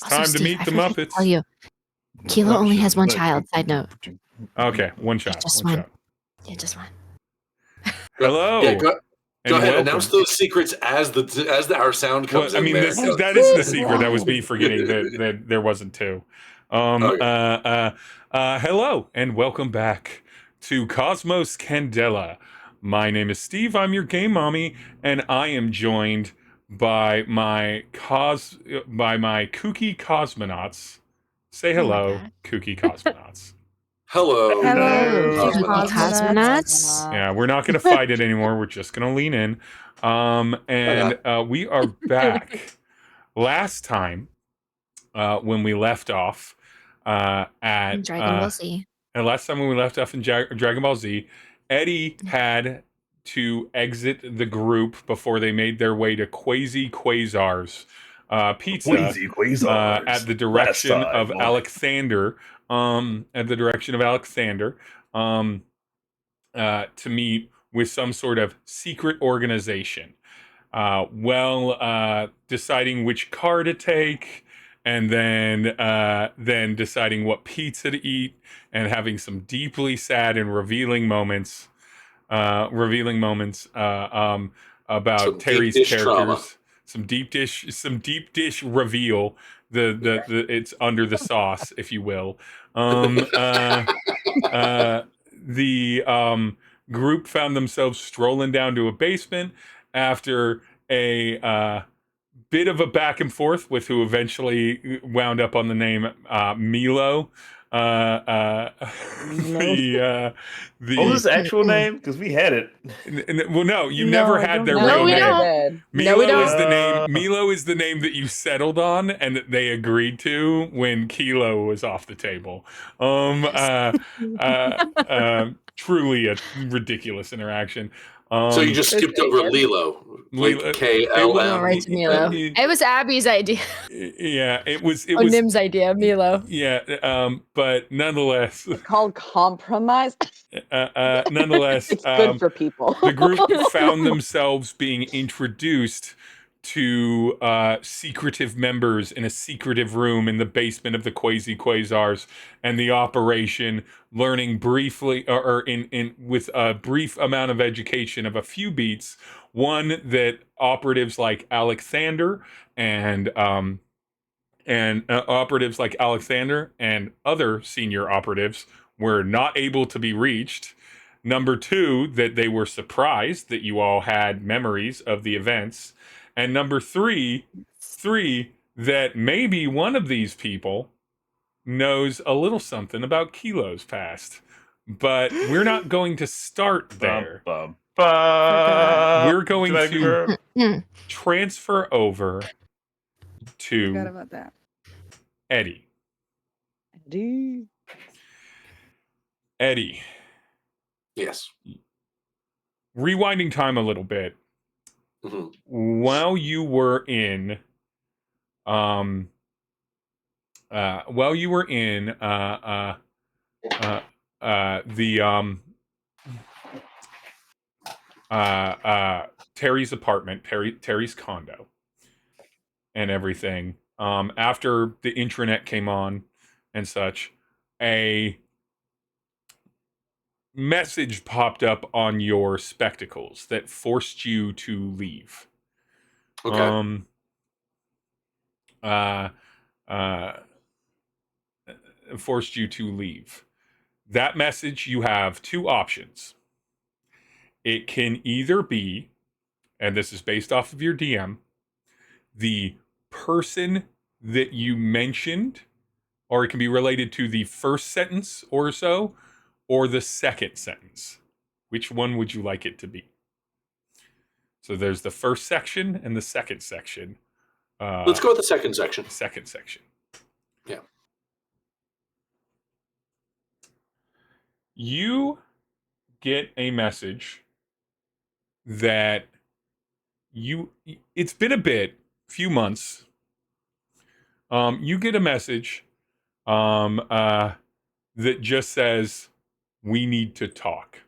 It's Also, time to Steve, meet I the forgot to Muppets. tell you, Kilo only has one child. Side note. Okay, one Yeah, shot. just One one. shot. Yeah, just one. Hello. Yeah, go and ahead. welcome. Announce those secrets as our sound comes in. There. That is the secret. That was me forgetting that there wasn't two. Okay. Hello and welcome back to Cosmos Candela. My name is Steve. I'm your game mommy, and I am joined by my kooky cosmonauts. Say hello, kooky cosmonauts. Hello. Cosmonauts. Yeah, we're not going to fight it anymore. We're just going to lean in. We are back. Last time, when we left off at Dragon Ball Z. And last time when we left off in Dragon Ball Z, Eddie had to exit the group before they made their way to Quasar's pizza at the direction of Alexander. At the direction of Alexander, to meet with some sort of secret organization. Deciding which car to take, and then deciding what pizza to eat, and having some deeply sad and revealing moments about Some Terry's deep dish characters. trauma. Some deep dish reveal. It's under the sauce, if you will. The group found themselves strolling down to a basement after a bit of a back and forth with who eventually wound up on the name Milo. What was his actual name? Because we had it. No, you never had their real name. Milo is the name. Milo is the name that you settled on and that they agreed to when Kilo was off the table. Truly a ridiculous interaction. So you just skipped over Lilo, like KLM. Right to Milo. It was Abby's idea. Yeah, it was Nim's idea, Milo. Yeah, but nonetheless, it's called compromise. Nonetheless, it's good for people. The group found themselves being introduced to secretive members in a secretive room in the basement of the Quasars, and the operation, learning briefly or with a brief amount of education of a few beats. One, that operatives like Alexander and operatives like Alexander and other senior operatives were not able to be reached. Number two, that they were surprised that you all had memories of the events. And number three, that maybe one of these people knows a little something about Kilo's past. But we're not going to start there. We're going to transfer over to Forgot about that. Eddie. Yes. Rewinding time a little bit. Mm-hmm. While you were in Terry's apartment, Terry's condo, and everything. After the intranet came on and such, a message popped up on your spectacles that forced you to leave. Okay. Forced you to leave. That message, you have two options. It can either be, and this is based off of your DM, the person that you mentioned, or it can be related to the first sentence or so, or the second sentence. Which one would you like it to be? So there's the first section and the second section. Let's go with the second section. Second section. Yeah. You get a message that it's been few months. You get a message that just says, "We need to talk,"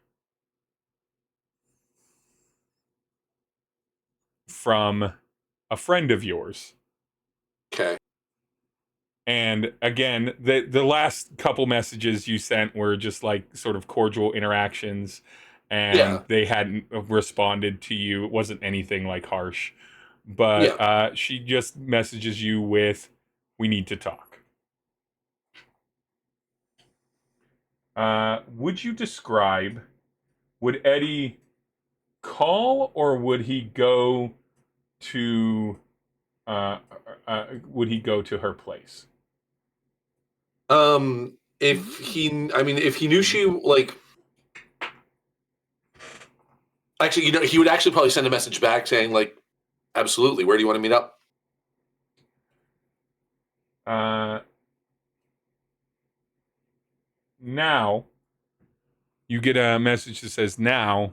from a friend of yours. Okay. And again, the last couple messages you sent were just like sort of cordial interactions, and Yeah. they hadn't responded to you. It wasn't anything like harsh, but Yeah. she just messages you with, "We need to talk." Would you describe? Would Eddie call, or would he go to? Uh, would he go to her place? If he, I mean, if he knew she like, actually, he would actually probably send a message back saying like, absolutely, where do you want to meet up? Now you get a message that says, now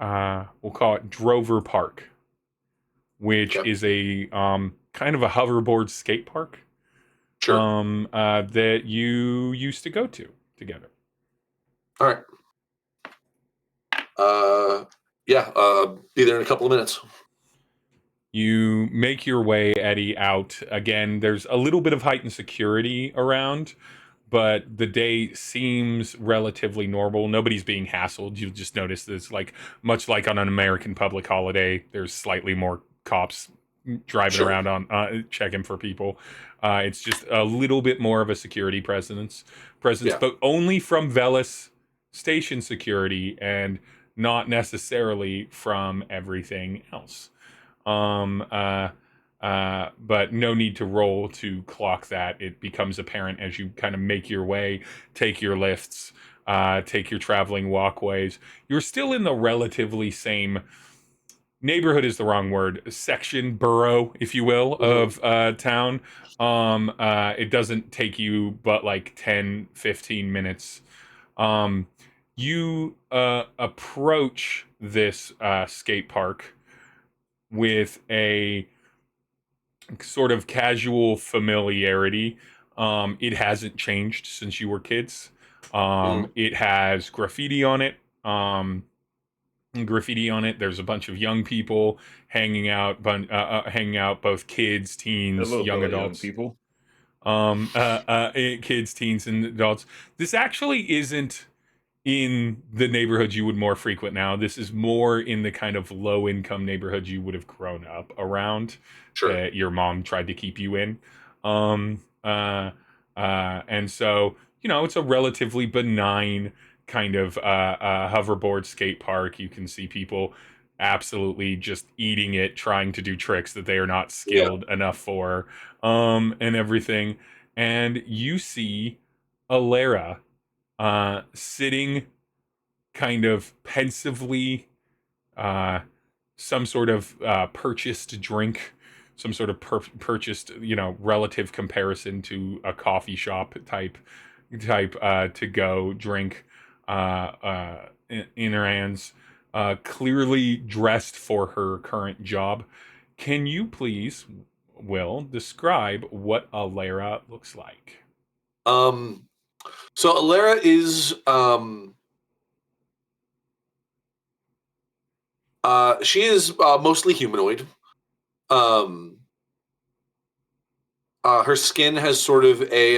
we'll call it Drover Park, which Okay. is a kind of a hoverboard skate park Sure. that you used to go to together. All right. Yeah, be there in a couple of minutes. You make your way, Eddie, out. Again, there's a little bit of heightened security around, but the day seems relatively normal. Nobody's being hassled. You'll just notice this, like, much like on an American public holiday, there's slightly more cops driving Sure. around on checking for people. It's just a little bit more of a security presence, Yeah. but only from Velis station security and not necessarily from everything else. But no need to roll to clock that. It becomes apparent as you kind of make your way, take your lifts, take your traveling walkways. You're still in the relatively same neighborhood is the wrong word, section, borough, if you will, of town. It doesn't take you but like 10, 15 minutes. You approach this skate park with a sort of casual familiarity. It hasn't changed since you were kids. It has graffiti on it. There's a bunch of young people hanging out, both kids, A teens, little young bit of young adults. people. Kids, teens, and adults. This actually isn't in the neighborhoods you would more frequent now. This is more in the kind of low income neighborhoods you would have grown up around Sure. that your mom tried to keep you in. And so, it's a relatively benign kind of hoverboard skate park. You can see people absolutely just eating it, trying to do tricks that they are not skilled enough for, and everything. And you see Alara sitting kind of pensively, some sort of purchased drink, some sort of purchased, relative comparison to a coffee shop type to go drink in her hands, clearly dressed for her current job. Can you please, Will, describe what Alara looks like? So Alara is she is mostly humanoid. Her skin has sort of a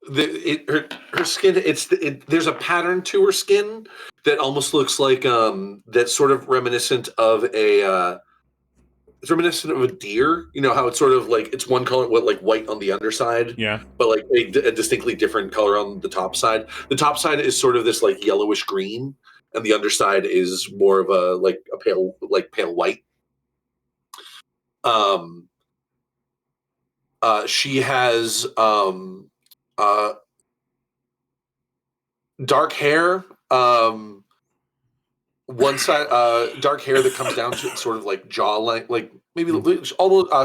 her skin. There's a pattern to her skin that almost looks like that's sort of reminiscent of a. It's reminiscent of a deer. You know how it's sort of like it's one color, like white on the underside, Yeah. but like a distinctly different color on the top side. The top side is sort of this like yellowish green, and the underside is more of a pale white. Um, she has dark hair. One side, dark hair that comes down to sort of like jaw length, like maybe almost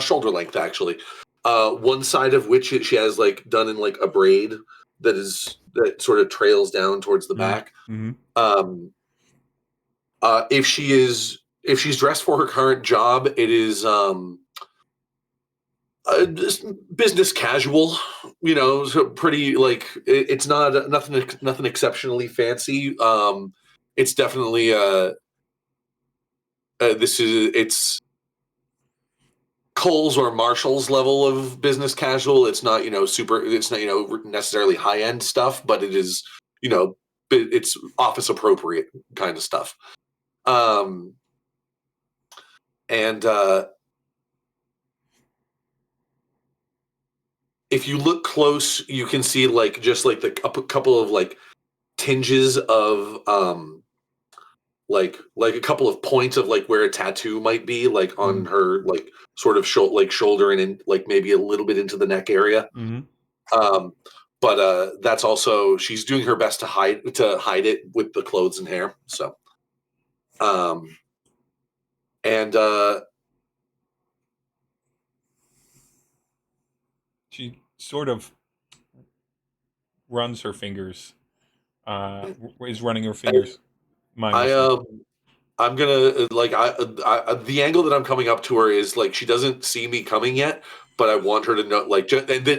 shoulder length, actually. One side of which she has like done in like a braid that sort of trails down towards the back. Mm-hmm. If she's dressed for her current job, it is just business casual, so pretty like it's not nothing exceptionally fancy. It's definitely it's Kohl's or Marshall's level of business casual. It's not, super. It's not, necessarily high end stuff, but it is, it's office appropriate kind of stuff. And if you look close, you can see just a couple of tinges of like a couple of points of where a tattoo might be on her sort of shoulder and in maybe a little bit into the neck area. But that's also, she's doing her best to hide it with the clothes and hair. So and she sort of runs her fingers. Is running her fingers. I'm gonna the angle that I'm coming up to her is she doesn't see me coming yet, but I want her to know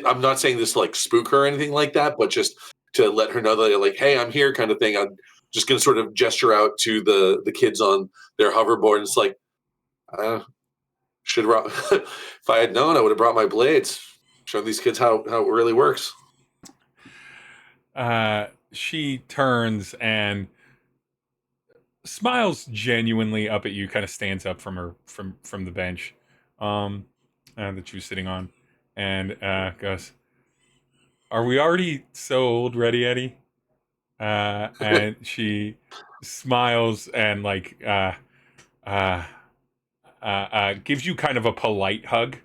I'm not saying this to spook her or anything like that, but just to let her know that hey, I'm here kind of thing. I'm just gonna sort of gesture out to the kids on their hoverboard. And it's if I had known, I would have brought my blades. Show these kids how it really works. She turns and smiles genuinely up at you, kind of stands up from the bench that she was sitting on, and goes, "Are we already so old, ready, Eddie?" And she smiles and gives you kind of a polite hug.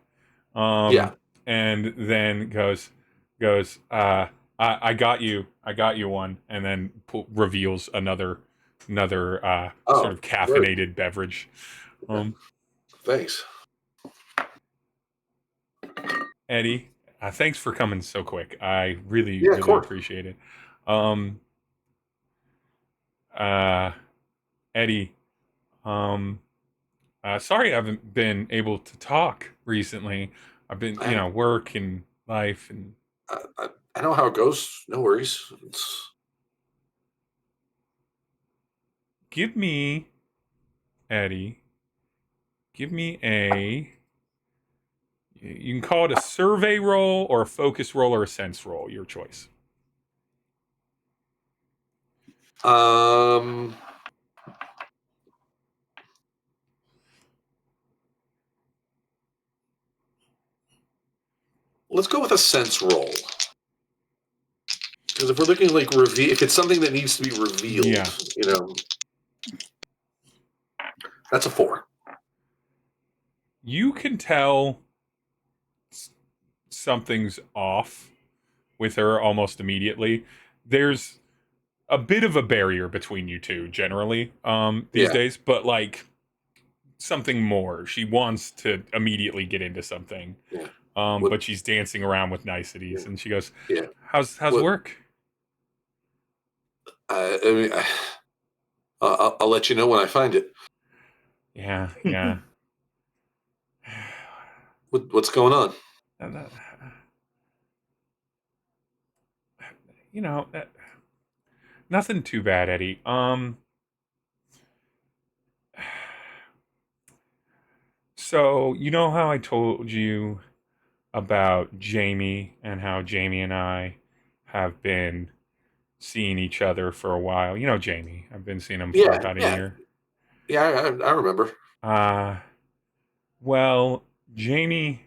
And then goes, I got you one, and then reveals another sort of caffeinated beverage. Thanks, Eddie. Thanks for coming so quick. I really appreciate it. Eddie, sorry I haven't been able to talk recently. I've been, work and life, and I know how it goes. No worries. Give me, Eddie, a, you can call it a survey roll or a focus roll or a sense roll, your choice. Let's go with a sense roll. Because if we're looking if it's something that needs to be revealed, that's a 4. You can tell something's off with her almost immediately. There's a bit of a barrier between you two generally these days, but something more. She wants to immediately get into something. Yeah. But she's dancing around with niceties, and she goes, How's work? I mean, I'll let you know when I find it. Yeah. What's going on? Nothing too bad, Eddie. So you know how I told you about Jamie and how Jamie and I have been seeing each other for a while. You know Jamie. I've been seeing him for about a year. Yeah, I remember. Well, Jamie,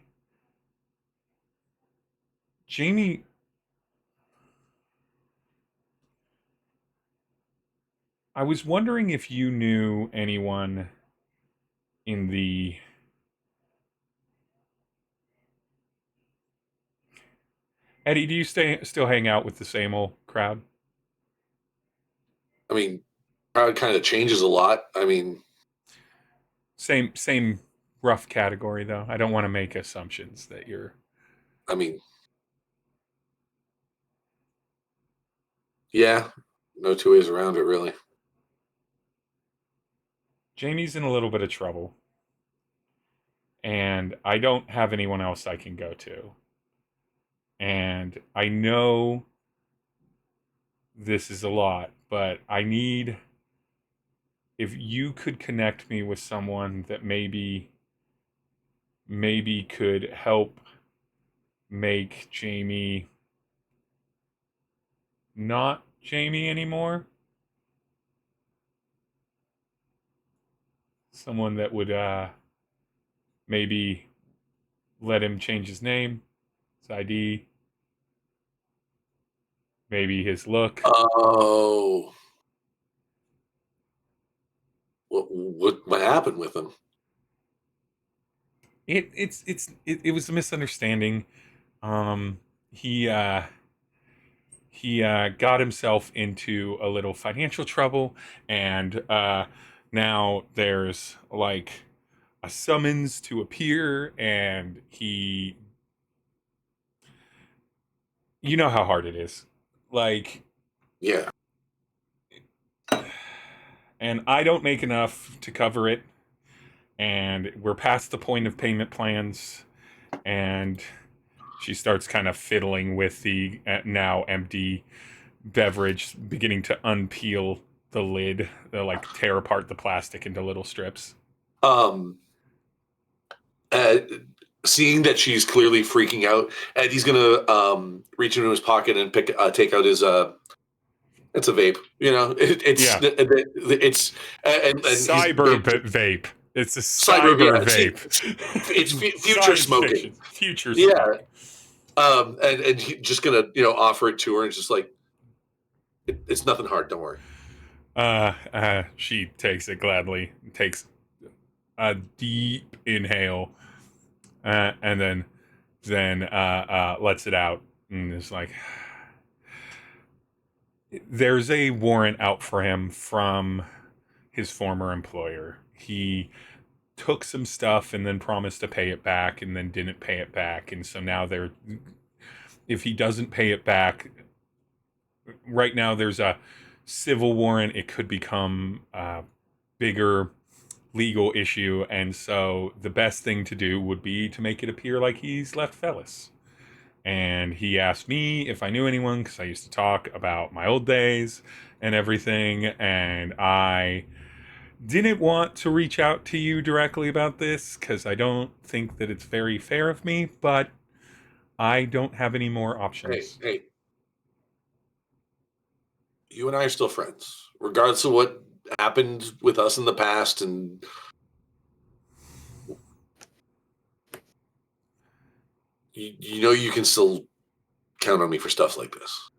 I was wondering if you knew anyone in the Eddie, do you still hang out with the same old crowd? I mean, crowd kind of changes a lot. I mean, same rough category though. I don't want to make assumptions that you're. I mean, yeah, no two ways around it, really. Jamie's in a little bit of trouble, and I don't have anyone else I can go to. And I know this is a lot, but I need, if you could connect me with someone that maybe maybe could help make Jamie not Jamie anymore. Someone that would maybe let him change his name, his ID, maybe his look. Oh, what happened with him? It was a misunderstanding. Um, he uh, he got himself into a little financial trouble, and now there's like a summons to appear, and you know how hard it is, like, Yeah. and I don't make enough to cover it, and we're past the point of payment plans, and she starts kind of fiddling with the now empty beverage, beginning to unpeel the lid, like tear apart the plastic into little strips. Um, uh, Seeing that she's clearly freaking out, Eddie's gonna reach into his pocket and take out his it's a vape, you know. Yeah. It's and he's Vape. It's a cyber, cyber yeah. vape. It's future Science smoking. fiction. Future Yeah. smoking. And he's just gonna offer it to her, and it's just like it's nothing hard. Don't worry. She takes it gladly. Takes a deep inhale, and then lets it out, and is like, there's a warrant out for him from his former employer. He took some stuff and then promised to pay it back and then didn't pay it back, and so now if he doesn't pay it back right now, there's a civil warrant. It could become a bigger legal issue, and so the best thing to do would be to make it appear like he's left Fellas. And he asked me if I knew anyone, because I used to talk about my old days and everything, and I didn't want to reach out to you directly about this because I don't think that it's very fair of me, but I don't have any more options. Hey, you and I are still friends, regardless of what happened with us in the past, and you know you can still count on me for stuff like this.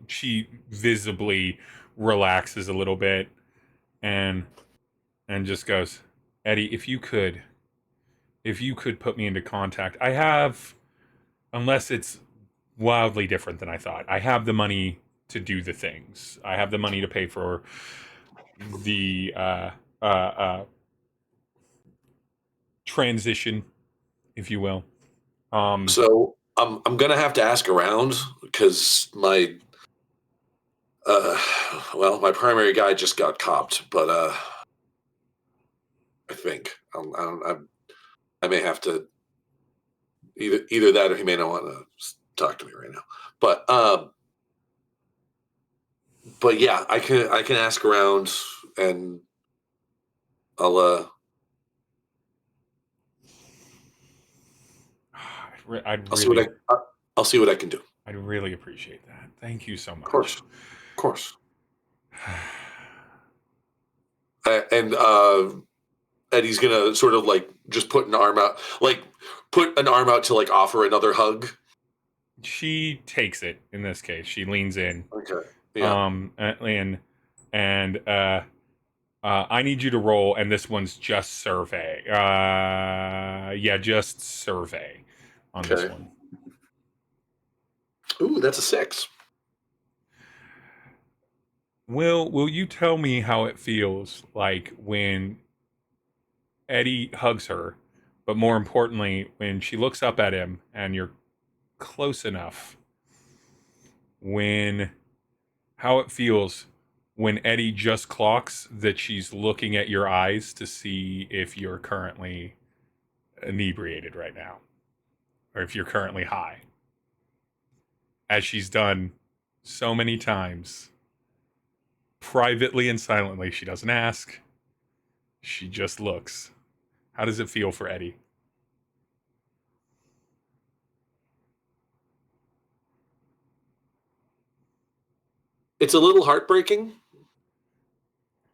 She visibly relaxes a little bit and just goes, Eddie, if you could put me into contact. I have, unless it's wildly different than I thought, I have the money to do the things. I have the money to pay for the transition, if you will. So I'm gonna have to ask around because my my primary guy just got copped, but I think I may have to either that or he may not want to talk to me right now. But yeah, I can ask around, and I'll I'll see what I can do. I'd really appreciate that. Thank you so much. Of course. And Eddie's gonna sort of like just put an arm out to like offer another hug. She takes it. In this case, she leans in. Okay. Yeah. And I need you to roll, and this one's just survey. Just survey on this one. Ooh, that's a 6. Will you tell me how it feels like when Eddie hugs her, but more importantly, when she looks up at him and you're close enough, how it feels when Eddie just clocks that she's looking at your eyes to see if you're currently inebriated right now, or if you're currently high, as she's done so many times, privately and silently. She doesn't ask, she just looks. How does it feel for Eddie? It's a little heartbreaking,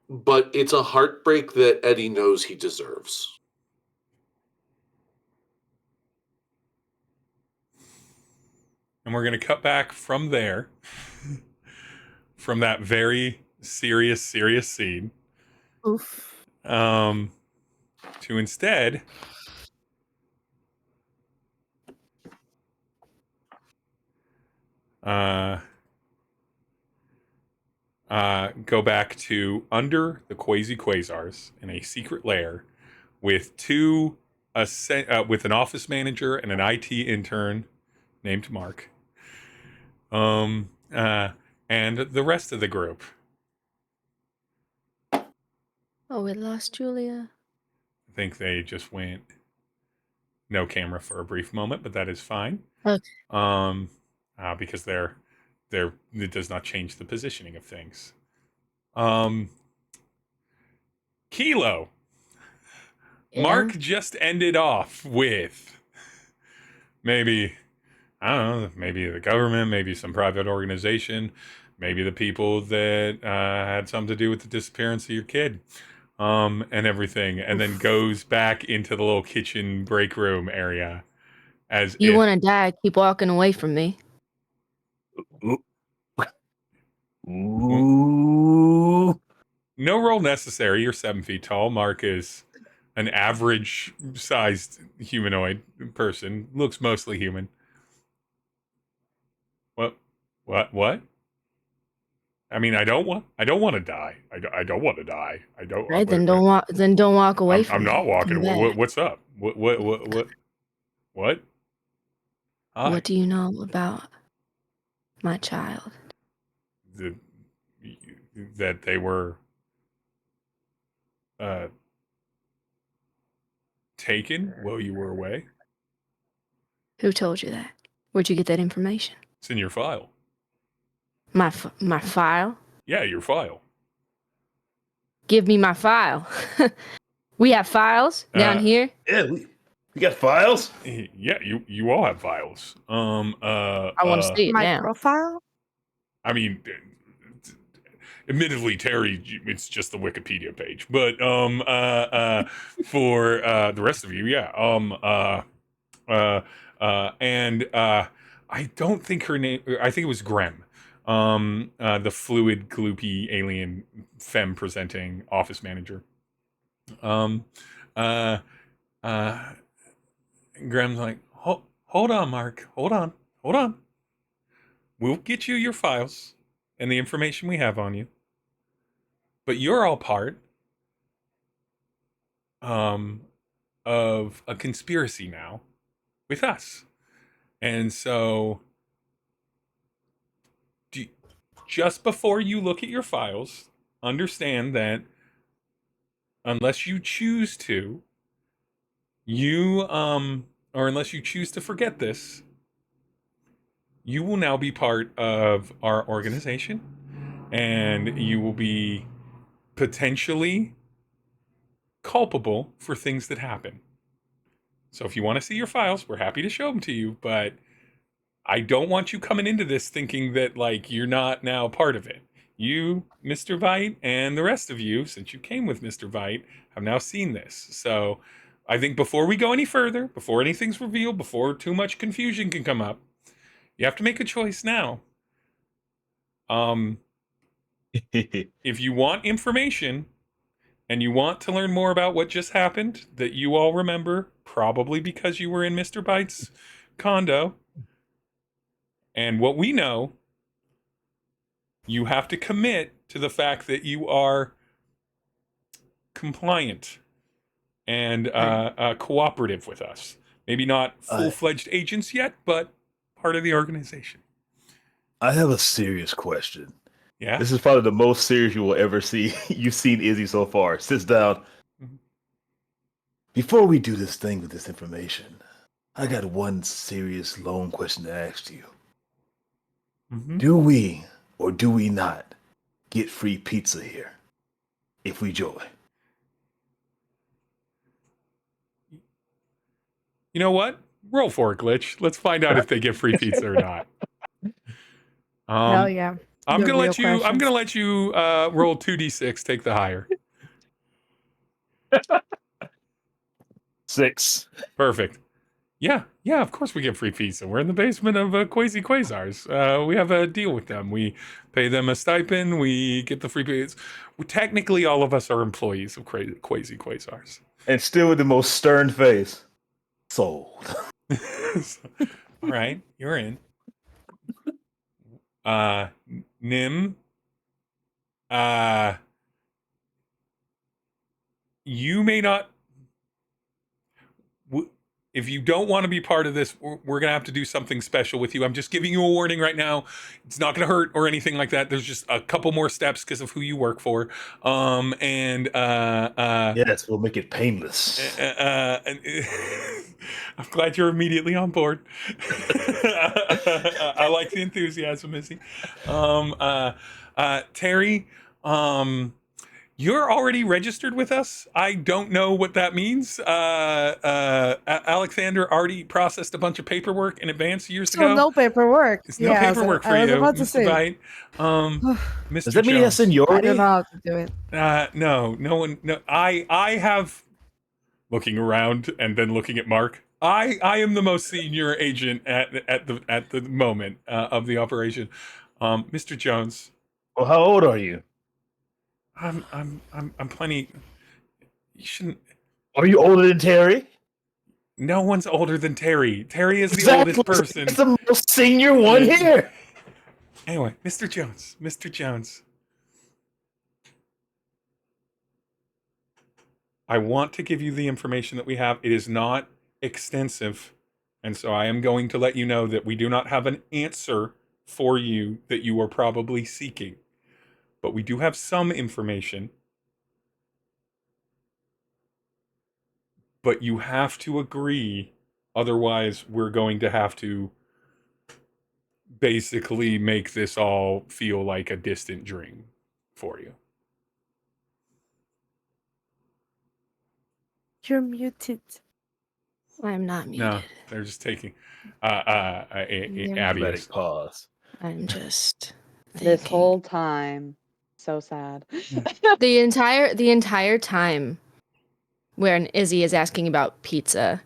but it's a heartbreak that Eddie knows he deserves. And we're going to cut back from there, from that very serious scene, Oof. to instead go back to under the quasars in a secret lair with with an office manager and an IT intern named Mark, and the rest of the group. Oh, we lost Julia. I think they just went no camera for a brief moment, but that is fine. Okay. Because it does not change the positioning of things. Kilo. Yeah. Mark just ended off with maybe, I don't know, maybe the government, maybe some private organization, maybe the people that had something to do with the disappearance of your kid, and everything, and then goes back into the little kitchen break room area as You if want to die? Keep walking away from me. Ooh. no role necessary. You're 7 feet tall. Mark is an average sized humanoid person. Looks mostly human. What? I mean, I don't want to die. I don't want to die. I don't. Right? Then don't walk. Then don't walk away from I'm me. not walking. Come back. What's up? What? Hi. What do you know about my child? The, that they were taken while you were away. Who told you that? Where'd you get that information? It's in your file. My file? Yeah, your file. Give me my file. We have files down here. Yeah, we got files. Yeah, you all have files. I want to see it My now. profile? I mean, admittedly, Terry, it's just the Wikipedia page, but for the rest of you, yeah. I don't think her name. I think it was Grem. The fluid, gloopy alien femme presenting office manager. Grem's like, hold on, Mark, hold on. We'll get you your files and the information we have on you. But you're all part of a conspiracy now with us. And so just before you look at your files, understand that unless you choose to, or unless you choose to forget this, you will now be part of our organization, and you will be potentially culpable for things that happen. So if you want to see your files, we're happy to show them to you, but I don't want you coming into this thinking that like you're not now part of it. You, Mr. Vite, and the rest of you, since you came with Mr. Vite, have now seen this. So I think before we go any further, before anything's revealed, before too much confusion can come up, you have to make a choice now. If you want information and you want to learn more about what just happened that you all remember, probably because you were in Mr. Bite's condo, and what we know, you have to commit to the fact that you are compliant and cooperative with us. Maybe not full-fledged agents yet, but part of the organization. I have a serious question. Yeah? This is probably the most serious you will ever see. You've seen Izzy so far. Sits down. Mhm. Before we do this thing with this information, I got one serious, lone question to ask you. Mm-hmm. Do we or do we not get free pizza here if we join? You know what? Roll for it, Glitch. Let's find out if they get free pizza or not. Hell yeah. I'm The gonna real let you. I'm questions. gonna let you roll 2d6. Take the higher. 6. Perfect. Yeah. Of course we get free pizza. We're in the basement of Quasi Quasars. We have a deal with them. We pay them a stipend. We get the free pizza. Technically, all of us are employees of Quasi Quasars. And still with the most stern face. Sold. All right, you're in. Nim. You may not. If you don't want to be part of this, we're gonna have to do something special with you. I'm just giving you a warning right now. It's not gonna hurt or anything like that. There's just a couple more steps because of who you work for. Yes, we'll make it painless. I'm glad you're immediately on board. I like the enthusiasm, Missy. Terry, you're already registered with us. I don't know what that means. Alexander already processed a bunch of paperwork in advance years ago. So no paperwork. There's no paperwork for I was you, about to Mr. say. Vite. Mr. Does that mean he has Jones. I seniority? don't know how to do it. No one. No, I have. Looking around and then looking at Mark. I am the most senior agent at the moment of the operation. Mr. Jones. Well, how old are you? I'm plenty. You shouldn't. Are you older than Terry? No one's older than Terry. Terry is the oldest person. It's the most senior one here. Anyway, Mr. Jones. Mr. Jones. I want to give you the information that we have. It is not extensive. And so I am going to let you know that we do not have an answer for you that you are probably seeking. But we do have some information. But you have to agree. Otherwise, we're going to have to basically make this all feel like a distant dream for you. You're muted. I'm not muted. No, they're just taking Abby Let is. it pause. I'm just This thinking. whole time. So sad. the entire time when Izzy is asking about pizza,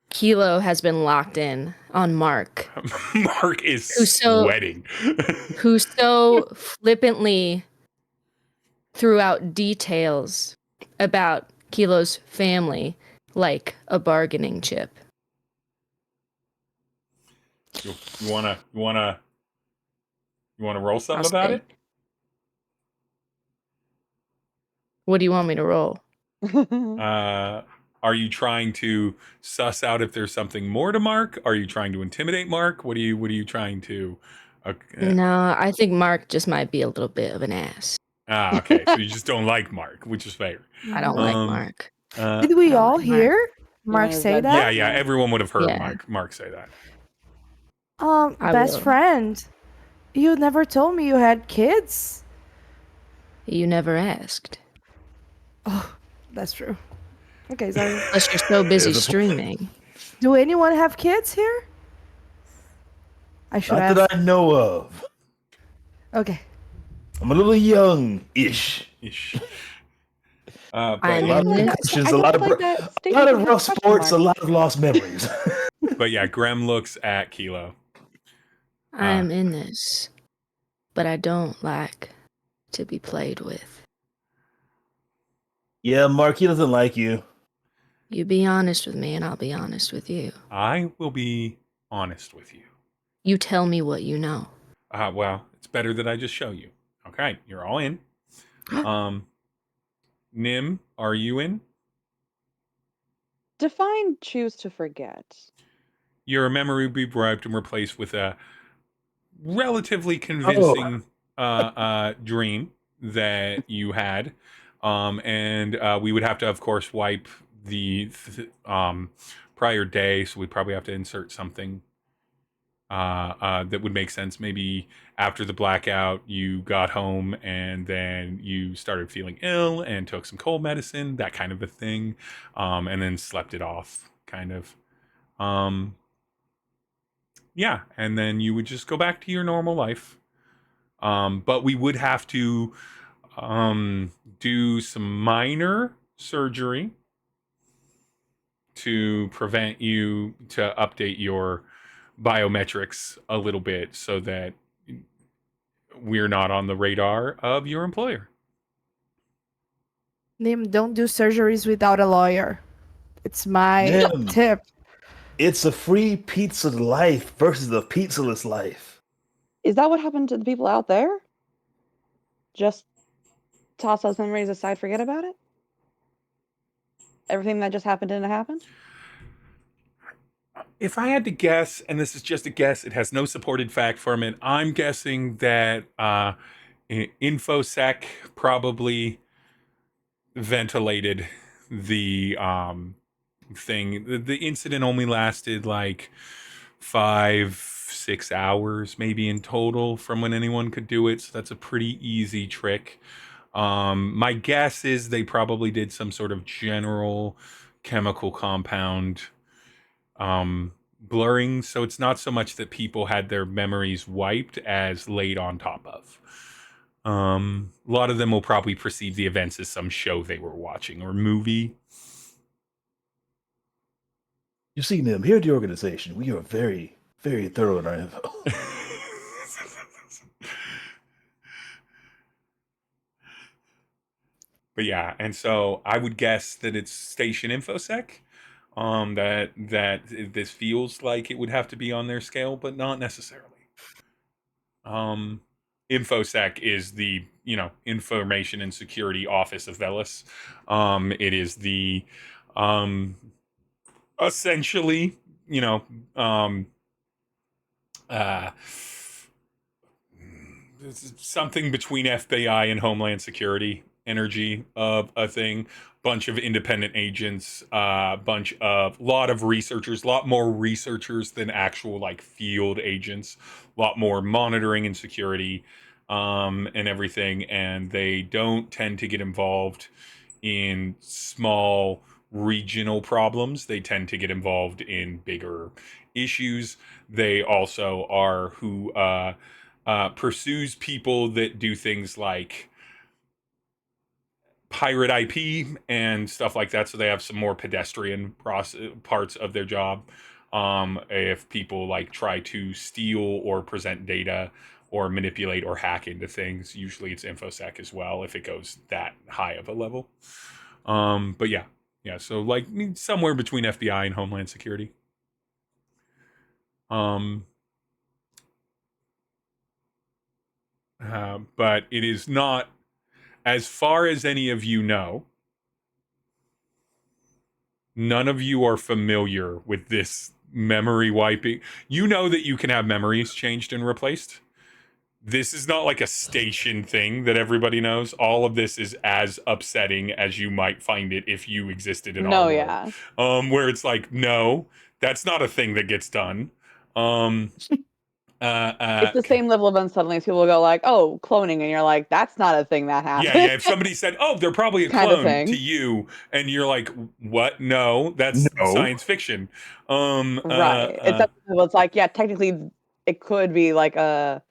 Kilo has been locked in on Mark, Mark is Who's so- sweating. who so flippantly threw out details about Kilo's family like a bargaining chip. You wanna roll something I'll about stay. it? What do you want me to roll? Are you trying to suss out if there's something more to Mark? Are you trying to intimidate Mark? What are you trying to? No, I think Mark just might be a little bit of an ass. Okay. So you just don't like Mark, which is fair. I don't like Mark. Did we I don't all like Mark. hear Mark Yeah, say that- that? Yeah. Everyone would have heard Yeah. Mark say that. I Best will. friend. You never told me you had kids. You never asked. Oh, that's true. Okay, sorry. Unless you're so busy There's a- streaming. Do anyone have kids here? I should Not ask. that I know of. Okay. I'm a little young-ish. Ish. I'm But, A lot in of this. questions, I a lot don't of like that a statement lot of with a rough question sports, a mark. lot of lost memories. but yeah, Graham looks at Kilo. I'm in this. But I don't like to be played with. Yeah, Mark, he doesn't like you. You be honest with me and I'll be honest with you. I will be honest with you. You tell me what you know. Well, it's better that I just show you. Okay, you're all in. Nim, are you in? Define choose to forget. Your memory will be wiped and replaced with a relatively convincing dream that you had. And we would have to, of course, wipe the prior day. So we'd probably have to insert something that would make sense. Maybe after the blackout, you got home and then you started feeling ill and took some cold medicine, that kind of a thing, and then slept it off kind of. Yeah, and then you would just go back to your normal life. But we would have to do some minor surgery to prevent you to update your biometrics a little bit so that we're not on the radar of your employer. Nim, don't do surgeries without a lawyer. It's my Nim. tip. It's a free pizza life versus a pizzaless life. Is that what happened to the people out there? Just toss those memories aside, forget about it? Everything that just happened didn't happen? If I had to guess, and this is just a guess, it has no supported fact from it, I'm guessing that InfoSec probably ventilated the thing. The incident only lasted like 5-6 hours maybe in total from when anyone could do it, so that's a pretty easy trick. My guess is they probably did some sort of general chemical compound blurring, so it's not so much that people had their memories wiped as laid on top of. A lot of them will probably perceive the events as some show they were watching or movie. You see, Nim, here at the organization, we are very, very thorough in our info. But yeah, and so I would guess that it's Station InfoSec. That this feels like it would have to be on their scale, but not necessarily. InfoSec is the Information and Security Office of Velis. It is the essentially something between FBI and Homeland Security energy of a thing. Bunch of independent agents, lot of researchers, a lot more researchers than actual like field agents, a lot more monitoring and security and everything. And they don't tend to get involved in small regional problems. They tend to get involved in bigger issues. They also are who pursues people that do things like pirate IP and stuff like that, so they have some more pedestrian parts of their job. If people like try to steal or present data or manipulate or hack into things, usually it's InfoSec as well if it goes that high of a level. But yeah, so like somewhere between FBI and Homeland Security. But it is not, as far as any of you know, none of you are familiar with this memory wiping. You know that you can have memories changed and replaced. This is not like a station thing that everybody knows. All of this is as upsetting as you might find it if you existed in our world. Yeah. Where it's like, no, that's not a thing that gets done. It's the same level of unsettling. People will go like, "Oh, cloning," and you're like, "That's not a thing that happened." Yeah. If somebody said, "Oh, they're probably a Kind of clone" thing. to you, and you're like, "What? No, that's No. science fiction." Right. It's like, yeah, technically, it could be like a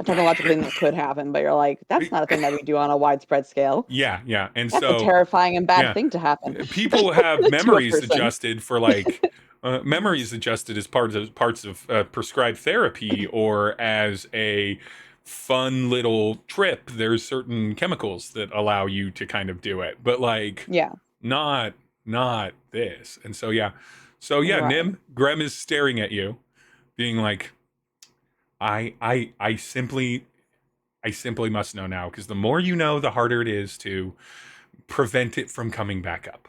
technological thing that could happen, but you're like, that's not a thing that we do on a widespread scale. Yeah, and That's so a terrifying and bad yeah. thing to happen. People have To a memories person. adjusted for like memories adjusted as parts of prescribed therapy or as a fun little trip. There's certain chemicals that allow you to kind of do it, but like Yeah. not this. And so Right. Nim, Grem is staring at you, being like, I simply must know now, because the more you know, the harder it is to prevent it from coming back up.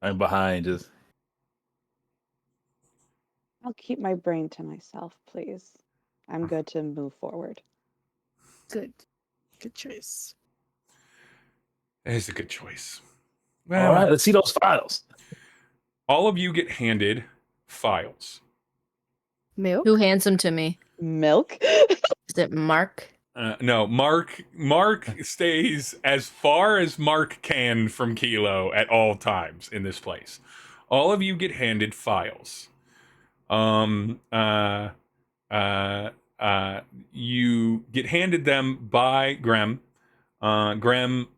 I'm behind. Just I'll keep my brain to myself, please. I'm good to move forward. Good choice. It is a good choice. all Well, right. Let's see those files. all of you get handed files. Milk? Who hands them to me? Milk? Is it Mark? No, Mark stays as far as Mark can from Kilo at all times in this place. All of you get handed files. Um, uh, uh, you get handed them by Grem. Grem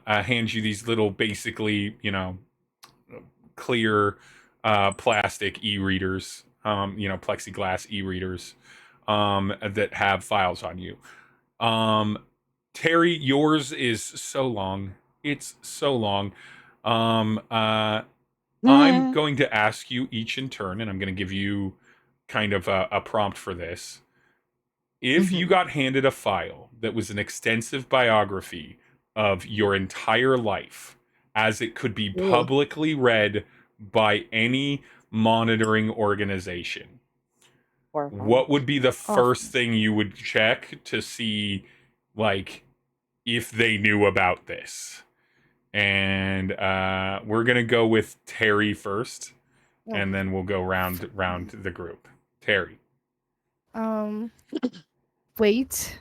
hands you these little, basically, clear plastic e-readers, plexiglass e-readers that have files on you. Terry, yours is so long. It's so long. I'm going to ask you each in turn, and I'm going to give you kind of a prompt for this. If you got handed a file that was an extensive biography of your entire life, as it could be publicly read by any monitoring organization, what would be the first thing you would check to see, like, if they knew about this? And we're gonna go with Terry first, and then we'll go round the group. Terry. Wait,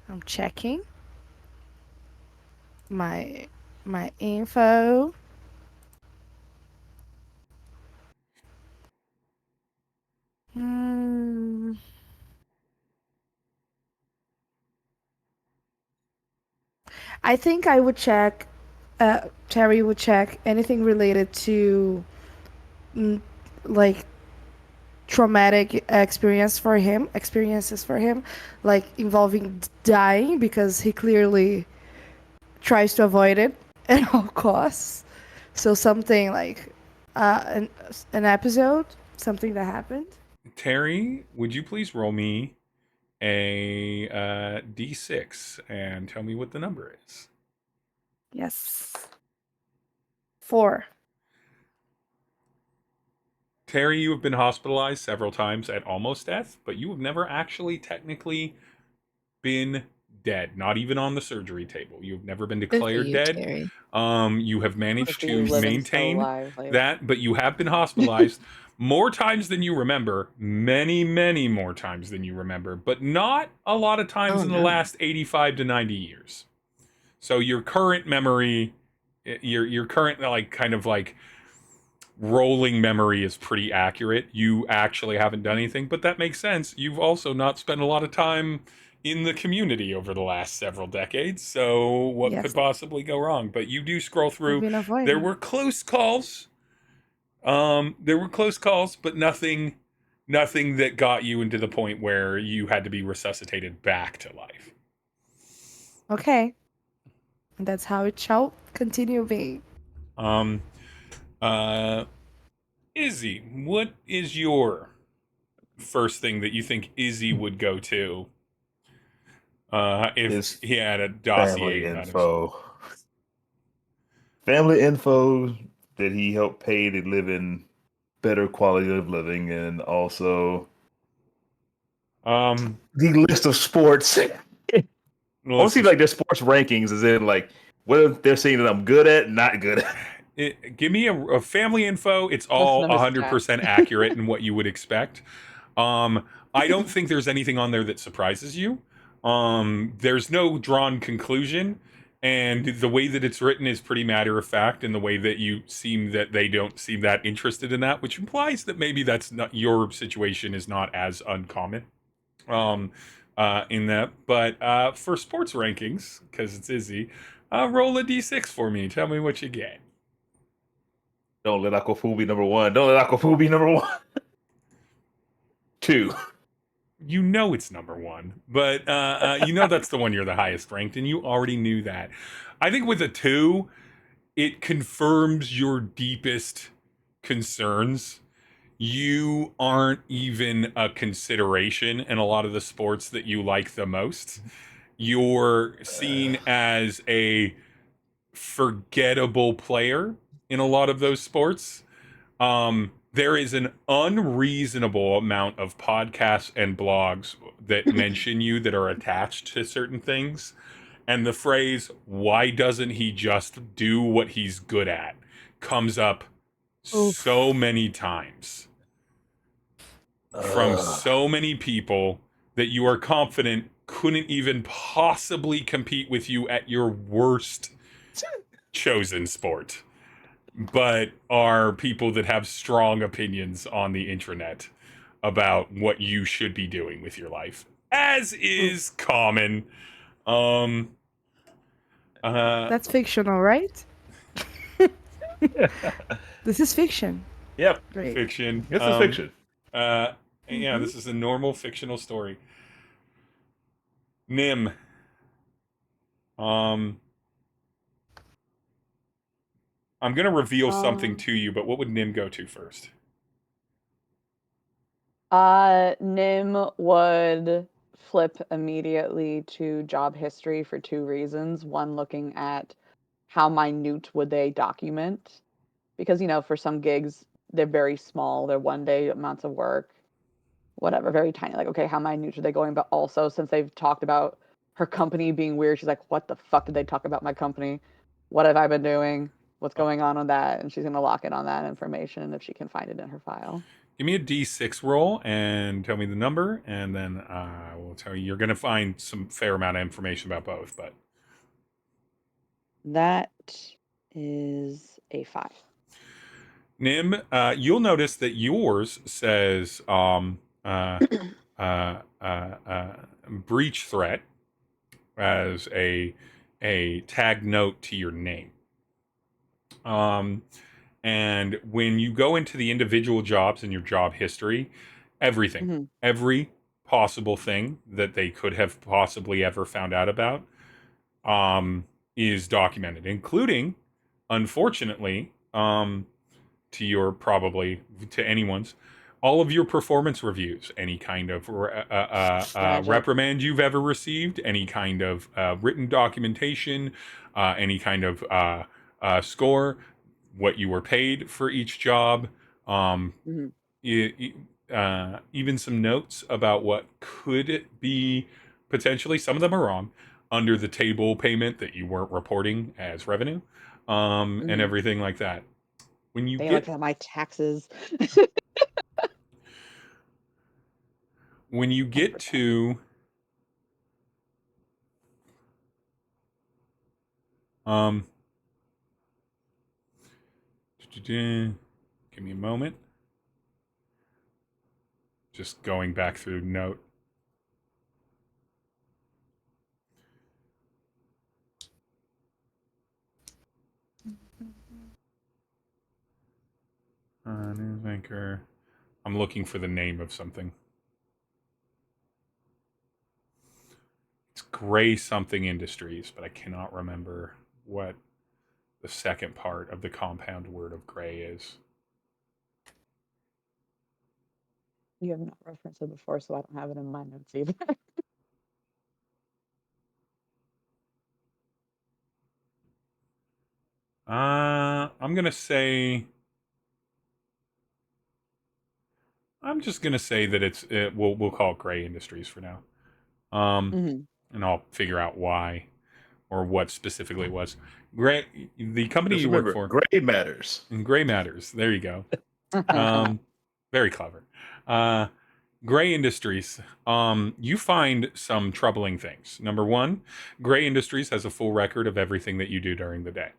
I'm checking my info. I think I would check. Terry would check anything related to, like, traumatic experiences for him, like involving dying, because he clearly tries to avoid it at all costs. So something like an episode, something that happened. Terry, would you please roll me a d6 and tell me what the number is? Yes. 4. Terry, you have been hospitalized several times at almost death, but you have never actually technically been dead, not even on the surgery table. You've never been declared dead. Terry. You have managed to Living so maintain lively. that, but you have been hospitalized more times than you remember, many, many more times than you remember, but not a lot of times in the last 85 to 90 years. So your current memory, your current, like, kind of like rolling memory is pretty accurate. You actually haven't done anything, but that makes sense. You've also not spent a lot of time in the community over the last several decades, so what could possibly go wrong? But you do scroll through. There were close calls. But nothing that got you into the point where you had to be resuscitated back to life. Okay. And that's how it shall continue being. Izzy, what is your first thing that you think Izzy would go to if he had a dossier Family about info. Family info that he helped pay to live in better quality of living, and also the list of sports. I want to see, like, their sports rankings, as in, like, what they're saying that I'm good at, not good at. Give me a family info. It's all 100% accurate in what you would expect. I don't think there's anything on there that surprises you. There's no drawn conclusion, and the way that it's written is pretty matter of fact, and the way that you seem that they don't seem that interested in that, which implies that maybe that's not, your situation is not as uncommon in that. But for sports rankings, because it's Izzy, roll a d6 for me. Tell me what you get. Don't let Aquafu be number one. Don't let Aquafu be number one. 2. You know it's number one, but that's the one you're the highest ranked, and you already knew that. I think with a 2, it confirms your deepest concerns. You aren't even a consideration in a lot of the sports that you like the most. You're seen as a forgettable player in a lot of those sports. There is an unreasonable amount of podcasts and blogs that mention you that are attached to certain things. And the phrase, "why doesn't he just do what he's good at?" comes up so many times from so many people that you are confident couldn't even possibly compete with you at your worst chosen sport, but are people that have strong opinions on the intranet about what you should be doing with your life, as is common. That's fictional, right? This is fiction. Yep. Great. Fiction. This is fiction. Yeah, this is a normal fictional story. Nim. I'm gonna reveal something to you, but what would Nim go to first? Nim would flip immediately to job history for two reasons. One, looking at how minute would they document, because for some gigs they're very small, they're 1 day amounts of work, whatever, very tiny. Like, okay, how minute are they going? But also, since they've talked about her company being weird, she's like, what the fuck did they talk about my company? What have I been doing? What's going on with that? And she's gonna lock in on that information if she can find it in her file. Give me a D6 roll and tell me the number, and then I will tell you. You're going to find some fair amount of information about both, but That is a 5. Nim, you'll notice that yours says breach threat as a tag note to your name. And when you go into the individual jobs in your job history, everything, every possible thing that they could have possibly ever found out about, is documented, including, unfortunately, to anyone's, all of your performance reviews, any kind of reprimand you've ever received, any kind of written documentation, any kind of score, what you were paid for each job, even some notes about what could be potentially, some of them are wrong, under the table payment that you weren't reporting as revenue, and everything like that. When you look at my taxes. When you get to give me a moment. Just going back through note. News anchor. I'm looking for the name of something. It's Gray something Industries, but I cannot remember what the second part of the compound word of gray is. You have not referenced it before, so I don't have it in my notes either. I'm just gonna say that we'll call it Gray Industries for now. And I'll figure out why or what specifically it was. Gray, the company Just you remember, work for. Gray matters. And Gray matters. There you go. Very clever. Gray Industries. You find some troubling things. Number one, Gray Industries has a full record of everything that you do during the day.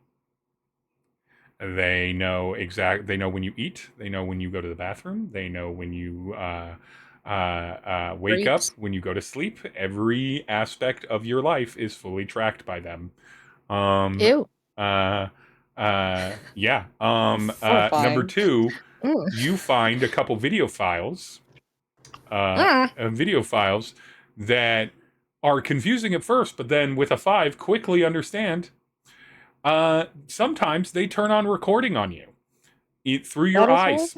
They know when you eat. They know when you go to the bathroom. They know when you wake up, when you go to sleep. Every aspect of your life is fully tracked by them. Ew. Yeah. Number two, you find a couple video files that are confusing at first, but then with a 5 quickly understand. Sometimes they turn on recording on you through your eyes,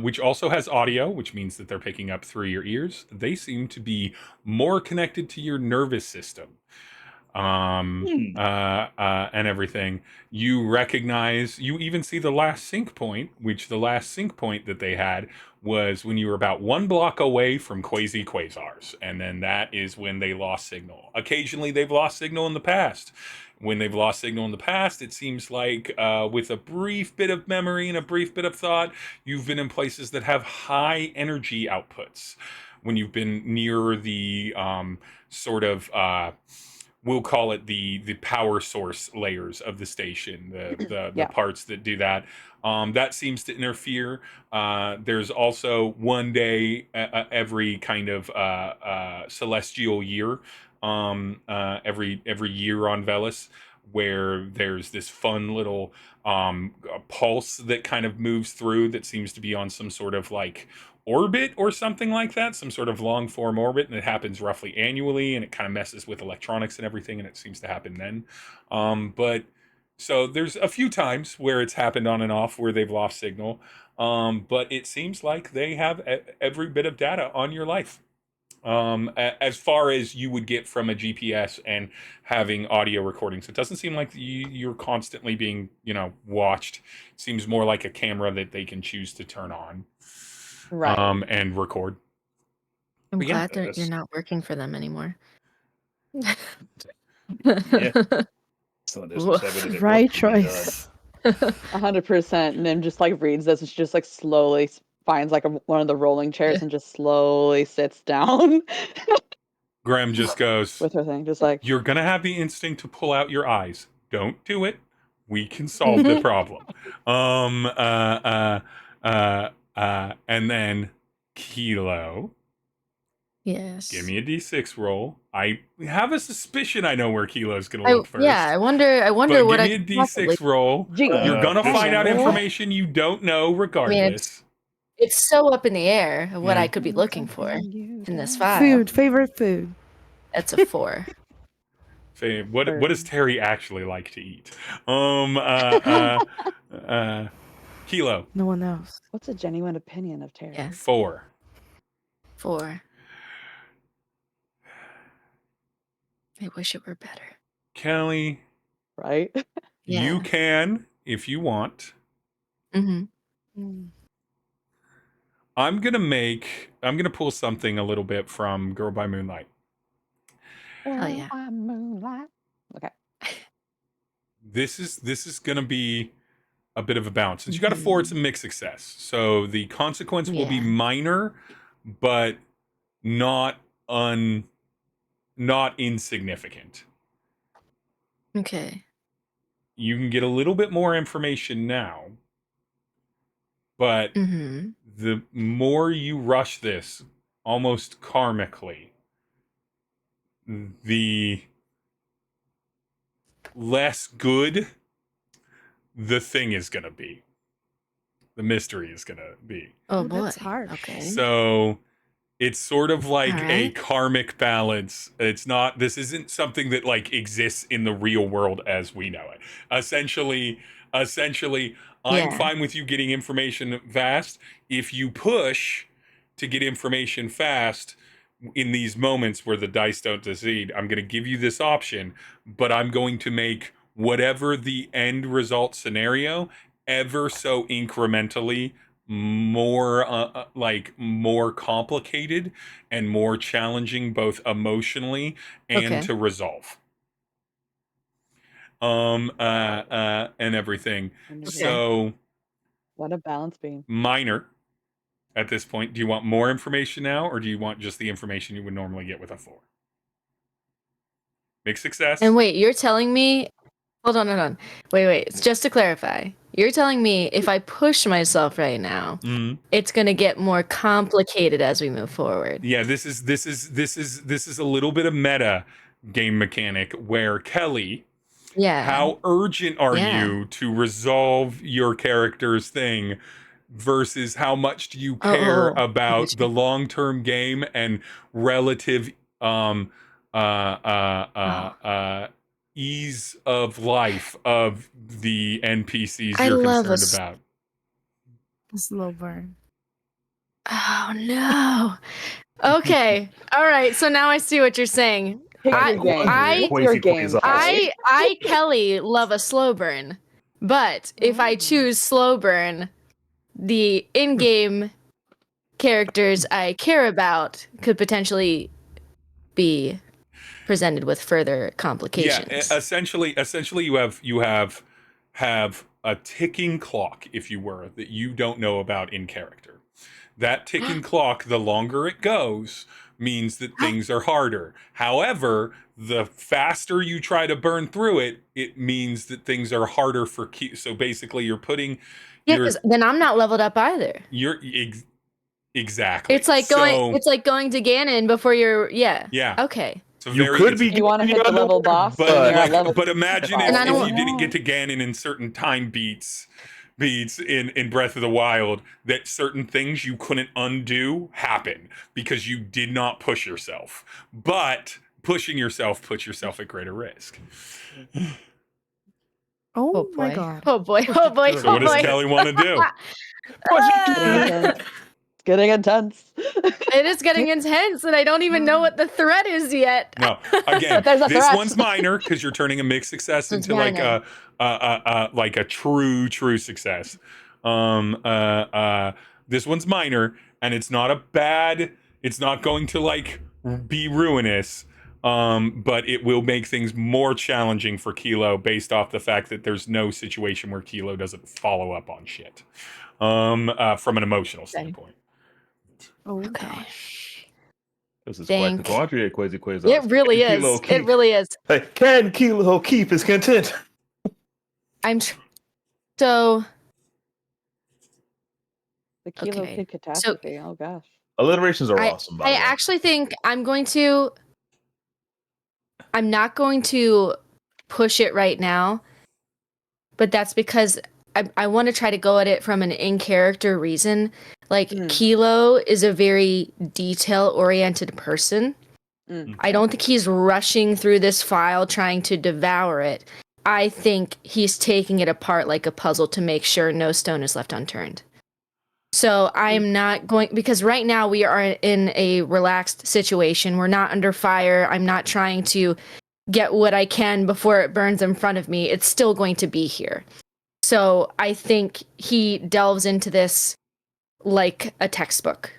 which also has audio, which means that they're picking up through your ears. They seem to be more connected to your nervous system. And everything. You even see the last sync point, which the last sync point that they had was when you were about 1 block away from quasars, and then that is when they lost signal. Occasionally they've lost signal in the past. When they've lost signal in the past, it seems like with a brief bit of memory and a brief bit of thought, you've been in places that have high energy outputs. when you've been near the sort of we'll call it the power source layers of the station, the Yeah. parts that do that. That seems to interfere. There's also one day every kind of celestial year, every year on Velis, where there's this fun little pulse that kind of moves through that seems to be on some sort of like orbit or something like that, some sort of long form orbit, and it happens roughly annually, and it kind of messes with electronics and everything, and it seems to happen then. But so there's a few times where it's happened on and off where they've lost signal, but it seems like they have every bit of data on your life, as far as you would get from a GPS and having audio recordings. It doesn't seem like you're constantly being, watched. It seems more like a camera that they can choose to turn on, Right. and record. I'm But yeah, glad you're not working for them anymore. Yeah. So there's Woof. some evident Right work to be done. choice. 100%. Nim just like reads this and she just like slowly finds like one of the rolling chairs and just slowly sits down Graham just goes, with her thing, just like, "You're gonna have the instinct to pull out your eyes. Don't do it. We can solve the problem." And then Kilo, Yes. give me a d6 roll. I have a suspicion I know where Kilo's gonna look first. Yeah, I wonder But what give I me a could d6 possibly. roll. You're gonna find out information you don't know regardless. It's so up in the air of what I could be looking for in this file. Food, favorite food. That's a 4. What does Terry actually like to eat? Kilo. No one knows. what's a genuine opinion of Terry? Yeah. 4. 4. I wish it were better. Kelly, Right? you Yeah. can, if you want. Mm-hmm. I'm gonna pull something a little bit from Girl by Moonlight. Hell yeah. Moonlight. Okay. This is gonna be a bit of a balance. Since you got a 4, it's a mixed success. So the consequence will be Yeah. minor, but not insignificant. Okay. You can get a little bit more information now, but Mm-hmm. the more you rush this, almost karmically, the less good the thing is going to be. The mystery is going to be. Oh Ooh, boy. that's harsh. Okay. So it's sort of like All a right. karmic balance. This isn't something that like exists in the real world as we know it. Essentially, I'm Yeah. fine with you getting information fast. If you push to get information fast in these moments where the dice don't decede, I'm going to give you this option, but I'm going to make whatever the end result scenario ever so incrementally more more complicated and more challenging, both emotionally and Okay. to resolve, and everything. So What a balance beam. minor at this point. Do you want more information now, or do you want just the information you would normally get with a 4? Mixed success. And wait, you're telling me? Hold on. Wait. Just to clarify, you're telling me if I push myself right now, it's gonna get more complicated as we move forward. Yeah, this is a little bit of meta game mechanic where Kelly, Yeah. how urgent are Yeah. you to resolve your character's thing versus how much do you care about the long-term game and relative ease of life of the NPCs I you're love concerned about. Slow burn. Oh no. Okay. All right. So now I see what you're saying. Pick I- your game. I- Pick your game. I Kelly love a slow burn, but if I choose slow burn, the in-game characters I care about could potentially be presented with further complications. Yeah, essentially you have a ticking clock, if you were, that you don't know about in character. That ticking clock, the longer it goes, means that things are harder. However, the faster you try to burn through it, it means that things are harder for so basically you're putting Yeah, your because then I'm not leveled up either. exactly. It's like going to Ganon before you're Yeah. Okay. So You could be. You want to hit the level boss, and you're at level. But imagine And I if don't- you didn't get to Ganon in certain time beats in Breath of the Wild, that certain things you couldn't undo happen because you did not push yourself. But pushing yourself puts yourself at greater risk. Oh my god. Oh boy. Oh boy. So what does Kelly want to do? It's getting intense. It is getting intense, and I don't even know what the threat is yet. No, again, There's a this threat. one's minor because you're turning a mixed success It's into like minor. a true success. This one's minor, and it's not a bad. It's not going to like be ruinous. But it will make things more challenging for Kilo based off the fact that there's no situation where Kilo doesn't follow up on shit. From an emotional standpoint. Oh Okay. gosh. This is Thank- quite the quandary at Quasi Quasar. It really is. Kilo It keep- really is. Like, can Kilo keep his content? So The Kilo Okay. Kid catastrophe. Oh gosh. Alliterations are I awesome, by the way. actually think I'm not going to push it right now, but that's because I want to try to go at it from an in-character reason. Like, Kilo is a very detail-oriented person. I don't think he's rushing through this file trying to devour it. I think he's taking it apart like a puzzle to make sure no stone is left unturned. So I'm not going, because right now we are in a relaxed situation. We're not under fire. I'm not trying to get what I can before it burns in front of me. It's still going to be here. So I think he delves into this like a textbook,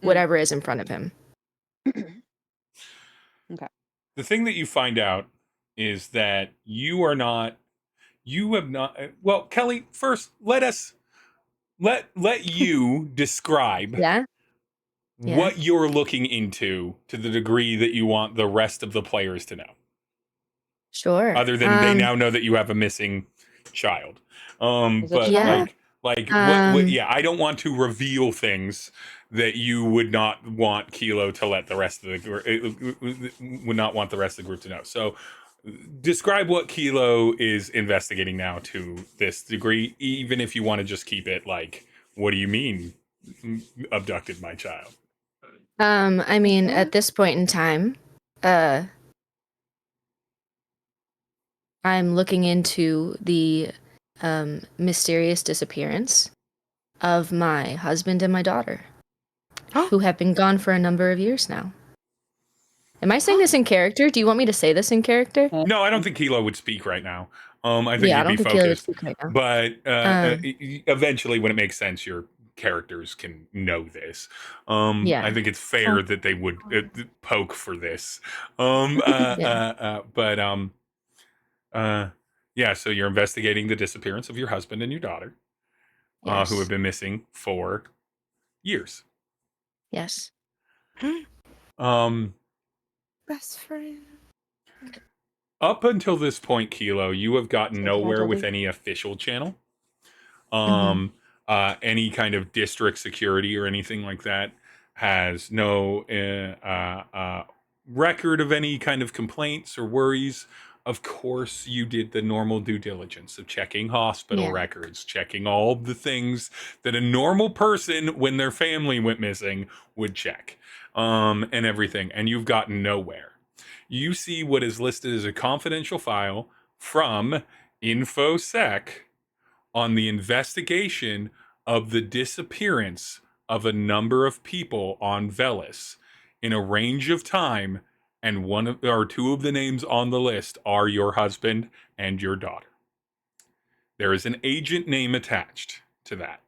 whatever is in front of him. Okay. The thing that you find out is that you have not, well, Kelly, first, let you describe Yeah. what you're looking into to the degree that you want the rest of the players to know. Sure. Other than they now know that you have a missing child. But Yeah. what, I don't want to reveal things that you would not want Kilo to let the rest of would not want the rest of the group to know. So describe what Kilo is investigating now to this degree, even if you want to just keep it like, what do you mean abducted my child? I mean, at this point in time, I'm looking into the mysterious disappearance of my husband and my daughter, who have been gone for a number of years now. Am I saying this in character? Do you want me to say this in character? No, I don't think Kilo would speak right now. I think Yeah, I he'd don't be think Kilo would focused. speak right now. But eventually, when it makes sense, your characters can know this. Yeah. I think it's fair that they would poke for this. Yeah, so you're investigating the disappearance of your husband and your daughter, Yes. who have been missing for years. Yes. Best friend. Up until this point, Kilo, you have gotten So nowhere with casualty. any official channel. Mhm. Any kind of district security or anything like that has no record of any kind of complaints or worries. Of course, you did the normal due diligence of checking hospital Yeah. records, checking all the things that a normal person, when their family went missing, would check, and everything. And you've gotten nowhere. You see what is listed as a confidential file from InfoSec on the investigation of the disappearance of a number of people on Velis in a range of time, and two of the names on the list are your husband and your daughter. There is an agent name attached to that.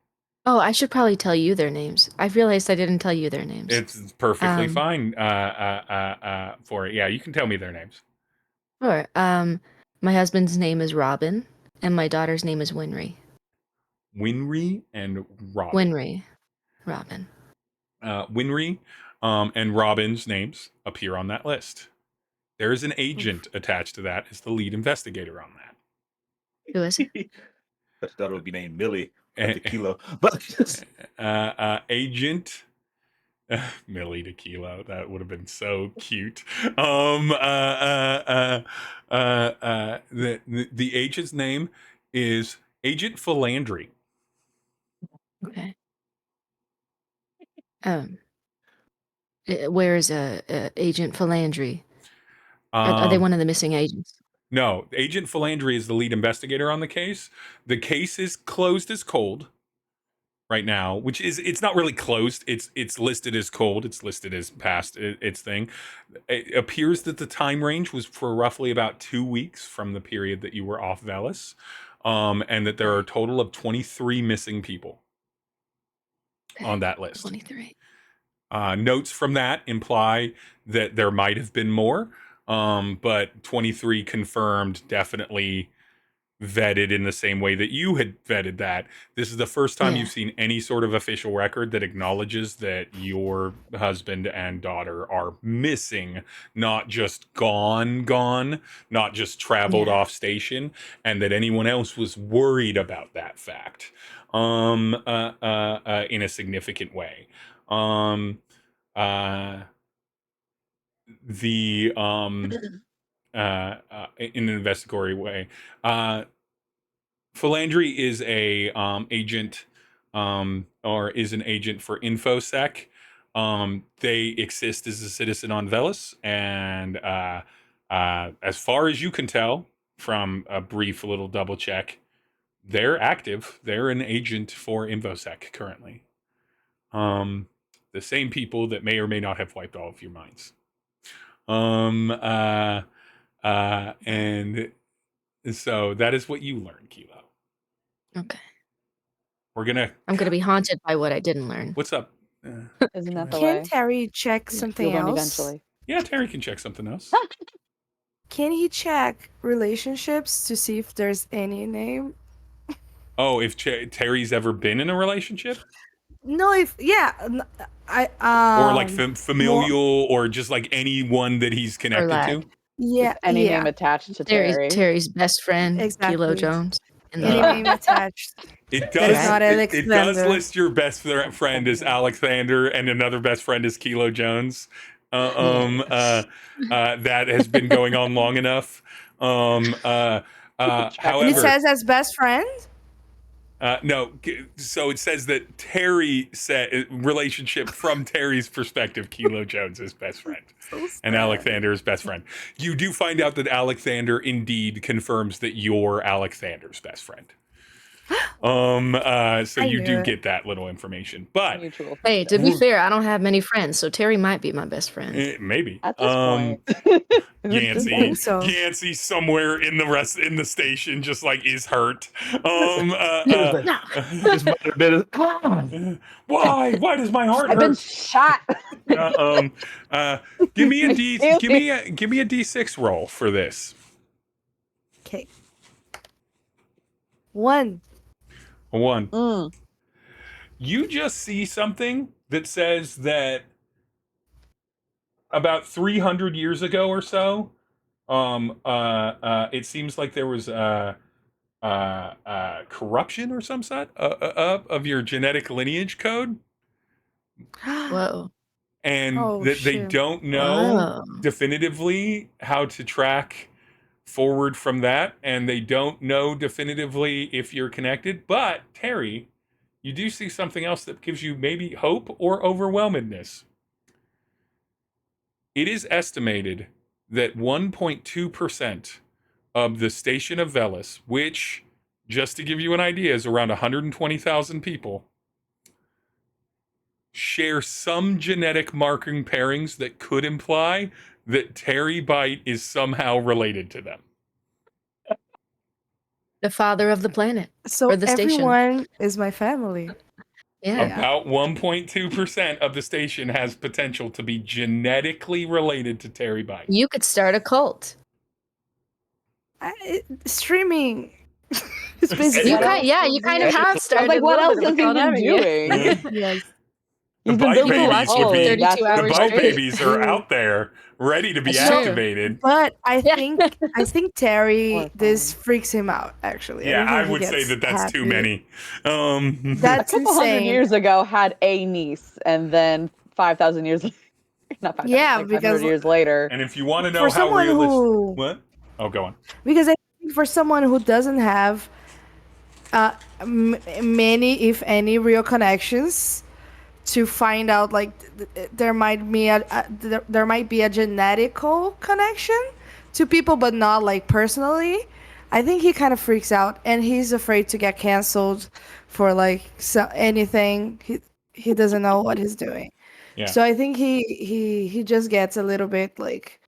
Oh, I should probably tell you their names. I realized I didn't tell you their names. It's perfectly fine for it. Yeah, you can tell me their names. Sure. My husband's name is Robin, and my daughter's name is Winry. Winry and Robin. Winry. Robin. Winry and Robin's names appear on that list. There is an agent attached to that as the lead investigator on that. Who is it? I thought it would be named Millie. Eh, Tequila. But Agent Millie to Kilo. That would have been so cute. The agent's name is Agent Philandry. Okay. Where is Agent Philandry? Are they one of the missing agents? No, Agent Philandry is the lead investigator on the case. The case is closed as cold right now, which is, it's not really closed. It's listed as cold. It's listed as past its thing. It appears that the time range was for roughly about 2 weeks from the period that you were off Velis, and that there are a total of 23 missing people on that list. 23. Notes from that imply that there might have been more, but 23 confirmed, definitely vetted in the same way that you had vetted that. This is the first time you've seen any sort of official record that acknowledges that your husband and daughter are missing, not just gone, not just traveled off station, and that anyone else was worried about that fact in a significant way. In an investigatory way. Philandry is a agent, or is an agent for InfoSec. They exist as a citizen on Velis, and as far as you can tell from a brief little double check, they're active. They're an agent for InfoSec currently. The same people that may or may not have wiped all of your minds. And so that is what you learn, Kilo. Okay. I'm gonna be haunted by what I didn't learn. What's up? Isn't that the Can way? Terry check something You'll learn else? eventually. Yeah, Terry can check something else. Can he check relationships to see if there's any name? Oh, if Terry's ever been in a relationship? No, or like familial, or just like anyone that he's connected to? Yeah, Any name attached to Terry. Terry's best friend, Exactly. Kilo Jones. Any name attached. It That is not does. It does Alexander. list your best friend as Alexander and another best friend as Kilo Jones. That has been going on long enough. However, And it says as best friend? no. So it says that Terry said relationship from Terry's perspective. Kilo Jones is best friend, and Alexander is best friend. You do find out that Alexander indeed confirms that you're Alexander's best friend. So you do get that little information, but Mutual. Hey, to be fair, I don't have many friends, so Terry might be my best friend. maybe At this point. Yancey somewhere in the station just like is hurt. Why does my heart hurt? I've been shot. Give me a D6 roll for this. Okay. 1. A 1. You just see something that says that about 300 years ago or so, it seems like there was corruption or some sort of your genetic lineage code. Whoa. And they don't know definitively how to track forward from that, and they don't know definitively if you're connected. But Terry, you do see something else that gives you maybe hope or overwhelmedness. It is estimated that 1.2% of the station of Velis, which, just to give you an idea, is around 120,000 people, share some genetic marking pairings that could imply that Terry Bite is somehow related to them. The father of the planet. So or the everyone station. is my family. Yeah. About 1.2% of the station has potential to be genetically related to Terry Bite. You could start a cult. Streaming. You kind of have started. Like, what else is he haven't you? doing? Yes. The He's been bite building People babies watch would it be. 32 that's The hours bite straight. babies are out there, ready to be That's true. activated. But I Yeah. think Terry, this Horrifying. freaks him out. Actually, Yeah, don't I think he would say gets that that's too happy. many. A That's couple hundred insane. years ago, had a niece, and then 5,000 years, not 5,000, Yeah, like 500 because years later. And if you want to know for how someone realistic, who, what? Oh, go on. because I think for someone who doesn't have many, if any, real connections, to find out like there might be there might be a genetical connection to people, but not like personally. I think he kind of freaks out, and he's afraid to get canceled for like anything. He doesn't know what he's doing. Yeah. So I think he just gets a little bit like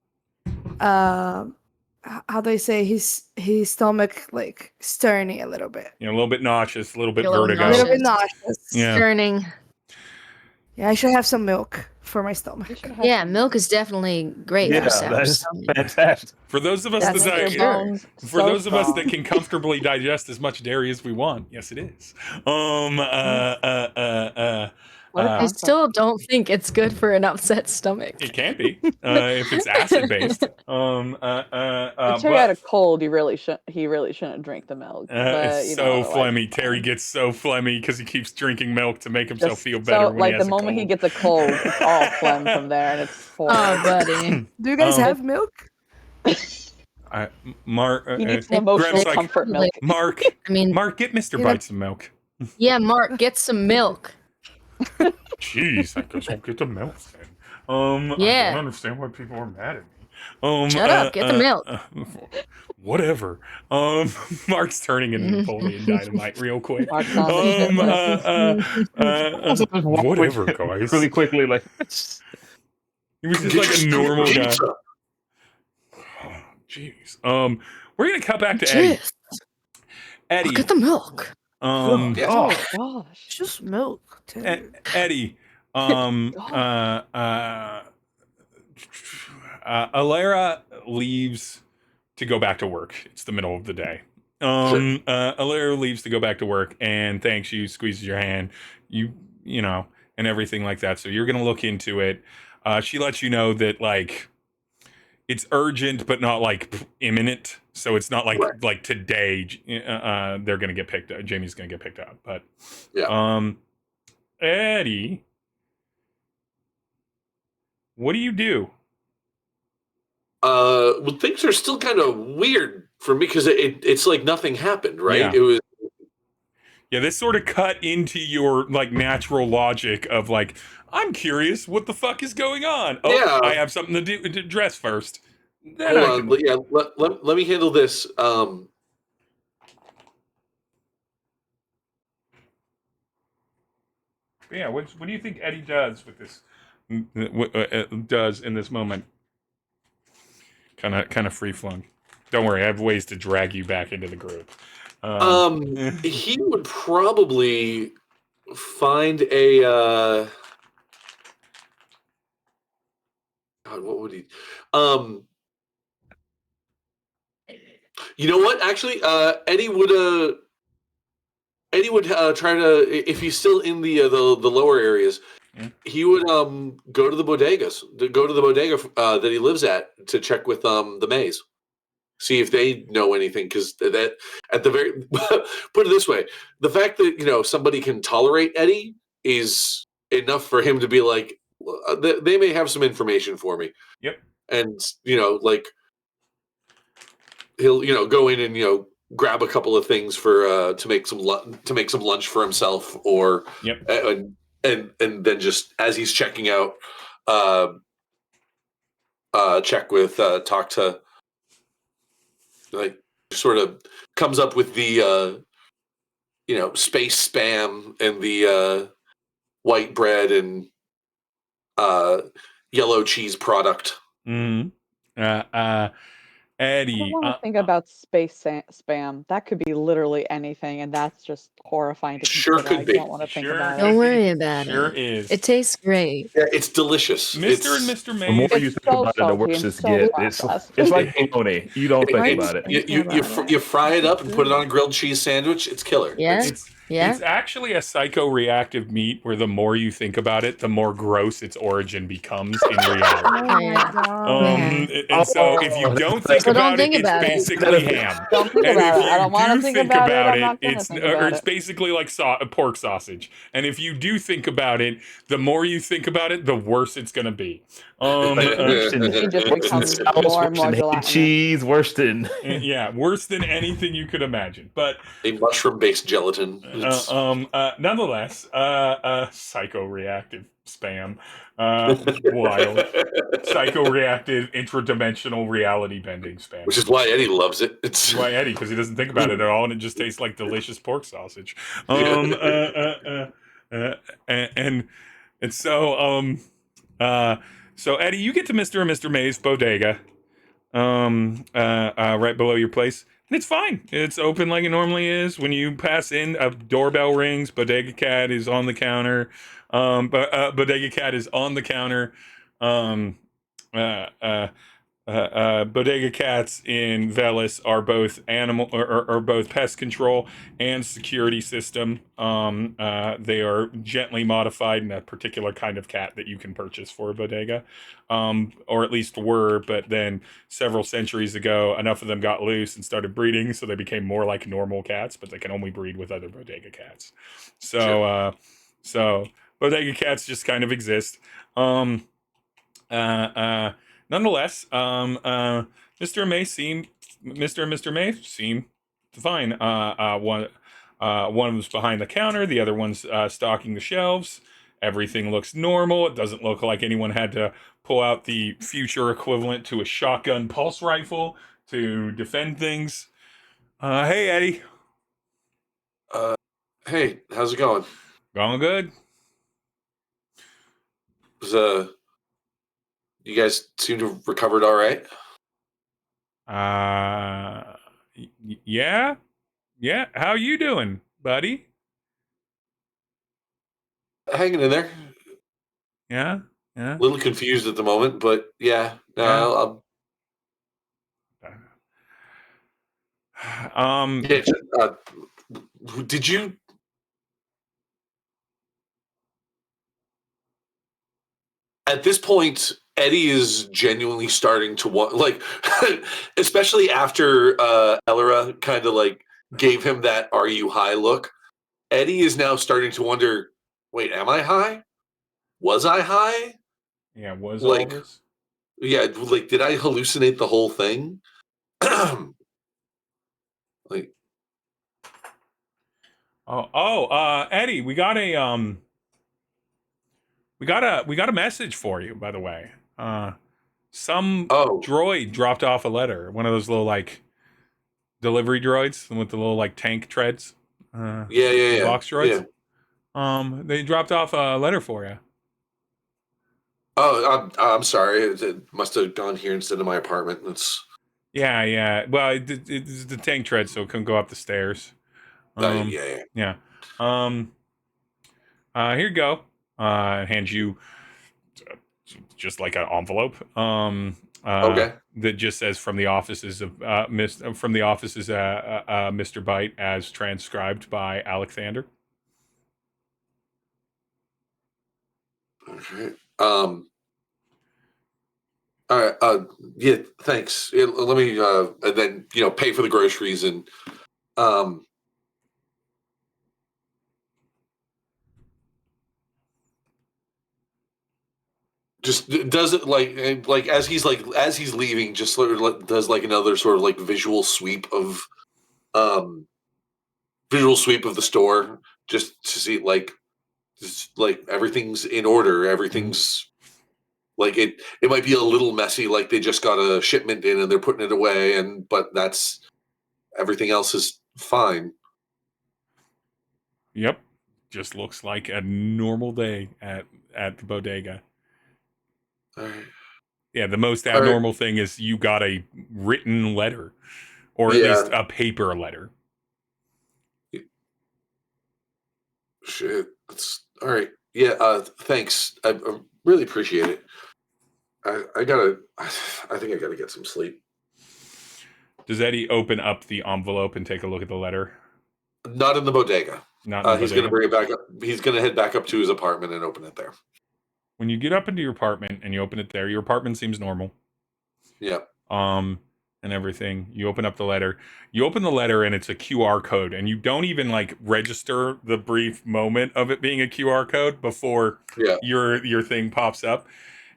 how do I say, his stomach like stirring a little bit. A little bit nauseous, a little bit A little vertigo. A little bit nauseous. nauseous. Yeah. Turning. Yeah, I should have some milk for my We stomach. should have Yeah, some- milk is definitely great Yeah, for sour that's stomach. fantastic. For those of us That's that Make for your sure. bones for so those of us strong. that can comfortably digest as much dairy as we want, yes, it is. What a I concept. still don't think it's good for an upset stomach. It can be if it's acid based. If Terry had a cold, he really shouldn't drink the milk. But It's you so know, otherwise phlegmy. it's Terry fine. gets so phlegmy because he keeps drinking milk to make himself Just feel better so when like he the has a moment he cold. gets a cold, it's all phlegm from there, and it's horrible. Oh, buddy. Do you guys Um, have milk? Mark, He needs some emotional Gram's like, comfort milk. Mark, I mean, Mark, get Mr. You know- Bite some milk. yeah, Mark, get some milk. Jeez, I guess I'll get the milk then. I Yeah. don't understand why people are mad at me. Shut up, get the milk. Whatever. Mark's turning into Napoleon Dynamite real quick. Mark's on the shit list. Whatever, guys. Really quickly, like He was just like a normal guy. Pizza. Oh, jeez. We're gonna cut back to Eddie. Jeez, Eddie. get the milk. Yeah. Oh gosh. Just milk. Too. Eddie. Alera leaves to go back to work. It's the middle of the day. Alera leaves to go back to work and thanks you, squeezes your hand, you know, and everything like that. So you're gonna look into it. She lets you know that like it's urgent but not like imminent. So it's not like Right. like today they're gonna get picked up. Jamie's gonna get picked up. But Yeah. Eddie, what do you do? Well, things are still kind of weird for me because it's like nothing happened, right? Yeah. It was Yeah, this sort of cut into your like natural logic of like, I'm curious what the fuck is going on. Oh, Yeah. I have something to dress first. Then hold I on. can- Yeah, let me handle this. Yeah, what do you think Eddie does with this? Does in this moment? Kind of free flung. Don't worry, I have ways to drag you back into the group. He would probably find a God, what would he you know what, actually Eddie would try to, if he's still in the lower areas, he would go to the bodega that he lives at to check with the Mays. See if they know anything, because that at the very put it this way, the fact that somebody can tolerate Eddie is enough for him to be like, they may have some information for me. Yep. And like he'll go in and grab a couple of things for to make some lunch for himself, or Yep. and then just as he's checking out, check with talk to. Like sort of comes up with the space spam and the white bread and yellow cheese product. Mm-hmm. I Eddie. don't want to think about space spam. That could be literally anything, and that's just horrifying to Sure consider. could I be. don't want to think Sure about could Don't it. worry about Sure it. is. It tastes great. Yeah, it's delicious. Mr. and Mr. the more Mays. you It's think so about it, the salty worse and it's so get. processed. It's like bologna. You don't think Right. about it. You fry it up and put it on a grilled cheese sandwich. It's killer. Yeah. It's Yeah. It's actually a psychoreactive meat where the more you think about it, the more gross its origin becomes in reality. Oh my Yeah. god. And so if you don't think So don't about it, think it's about it. basically ham. Don't think And about if it. I you don't want to do think think about it. about I'm it, not going to it's think about it's it. basically like pork sausage. And if you do think about it, the more you think about it, the worse it's going to be. Worse than It just becomes sauce, more and worse more than gelatinous. cheese, worse than Yeah, worse than anything you could imagine. But A mushroom-based gelatin. It's nonetheless, psychoreactive spam, wild, psychoreactive intradimensional reality bending spam. which is why Eddie loves it. It's Why Eddie? Because he doesn't think about it at all, and it just tastes like delicious pork sausage. And so Eddie, you get to Mr. and Mr. May's bodega, right below your place, and it's fine. It's open like it normally is. When you pass in, a doorbell rings. Bodega Cat is on the counter. Bodega Cat is on the counter. Um, uh, uh, Bodega Cats in Velis are both are both pest control and security system. They are gently modified in a particular kind of cat that you can purchase for a bodega, or at least were. But then several centuries ago, enough of them got loose and started breeding, so they became more like normal cats. But they can only breed with other bodega cats. So, so bodega cats just kind of exist. Uh, uh, Nonetheless, Mr. and Mr. May seem fine. One of them's behind the counter, the other one's stocking the shelves. Everything looks normal. It doesn't look like anyone had to pull out the future equivalent to a shotgun pulse rifle to defend things. Hey, Eddie. hey, how's it going? Going good? Was, you guys seem to have recovered all right? Yeah? Yeah? How you doing, buddy? Hanging in there. Yeah? Yeah? A little confused at the moment, but yeah. Yeah. Yeah, did you? At this point, Eddie is genuinely starting to want, like, especially after Elora kind of like gave him that "Are you high?" look. Eddie is now starting to wonder, wait, am I high? Was I high? Yeah, was all Like, this? yeah, like, did I hallucinate the whole thing? Like, Eddie, we got a message for you, by the way. Some oh, droid dropped off a letter. One of those little like delivery droids with the little like tank treads. yeah, Box yeah. droids. They dropped off a letter for you. Oh, I'm sorry. It must have gone here instead of my apartment. It's Yeah. Well, it's the tank tread, so it couldn't go up the stairs. yeah. Yeah. Here you go. Hand you just like an envelope. Okay. That just says from the offices of Mr. Bite as transcribed by Alexander. Okay. All right. Yeah. Thanks. Yeah, let me and then pay for the groceries and um. Just does it like as he's leaving, just sort of does like another sort of like um visual sweep of the store just to see just like everything's in order, everything's like it might be a little messy, like they just got a shipment in and they're putting it away, but that's everything else is fine. Yep, just looks like a normal day at the bodega. All right. Yeah, the most All right. abnormal thing is you got a written letter, or at Yeah. least a paper letter. Shit. That's all right. Yeah, thanks. I really appreciate it. I think I gotta get some sleep. Does Eddie open up the envelope and take a look at the letter? Not in the bodega. Not in the He's going to bodega. bring it back up. He's going to head back up to his apartment and open it there. When you get up into your apartment and you open it there, your apartment seems normal. Yeah. And everything. You open up the letter. You open the letter and it's a QR code, and you don't even like register the brief moment of it being a QR code before your thing pops up.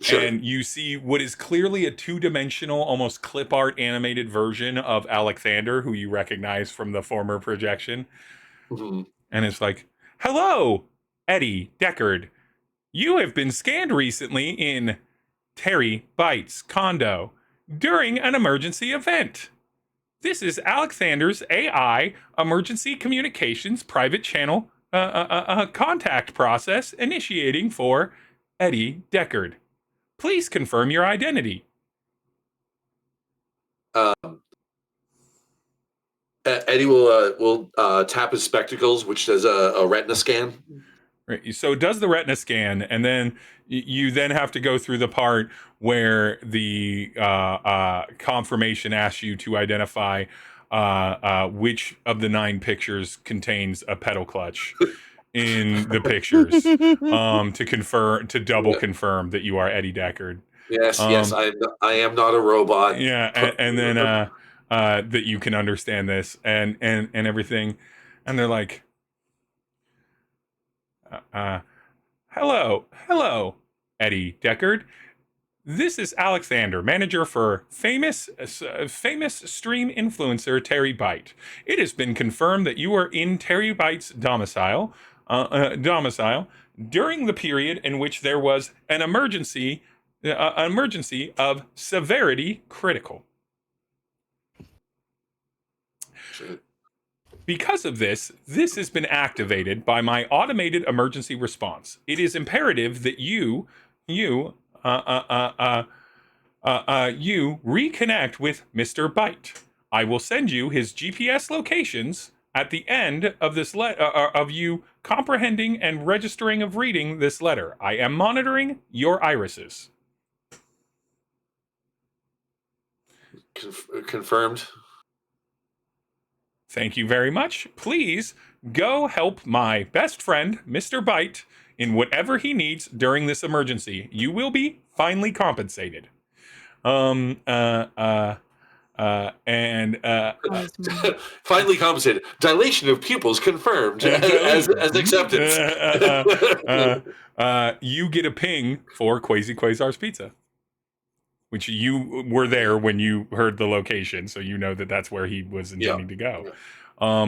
Sure. And you see what is clearly a two-dimensional, almost clip art animated version of Alexander, who you recognize from the former projection. Mm-hmm. And it's like, "Hello, Eddie Deckard. You have been scanned recently in Terry Bites' condo during an emergency event. This is Alexander's AI emergency communications private channel contact process initiating for Eddie Deckard. Please confirm your identity." Eddie will tap his spectacles, which does a retina scan. Right. So it does the retina scan, and then you then have to go through the part where the confirmation asks you to identify which of the 9 pictures contains a pedal clutch in the pictures, to double confirm that you are Eddie Deckard. Yes, I am not a robot. Yeah, and then that you can understand this and everything, and they're like, hello, Eddie Deckard. This is Alexander, manager for famous stream influencer Terry Bite. It has been confirmed that you are in Terry Bite's domicile during the period in which there was an emergency of severity critical. Because of this has been activated by my automated emergency response. It is imperative that you reconnect with Mr. Bite. I will send you his GPS locations at the end of this of you comprehending and registering of reading this letter. I am monitoring your irises. Confirmed. Thank you very much. Please go help my best friend, Mr. Bite, in whatever he needs during this emergency. You will be finely compensated. And finally compensated. Dilation of pupils confirmed as acceptance. You get a ping for Quasar's Pizza, which you were there when you heard the location, so you know that that's where he was intending to go.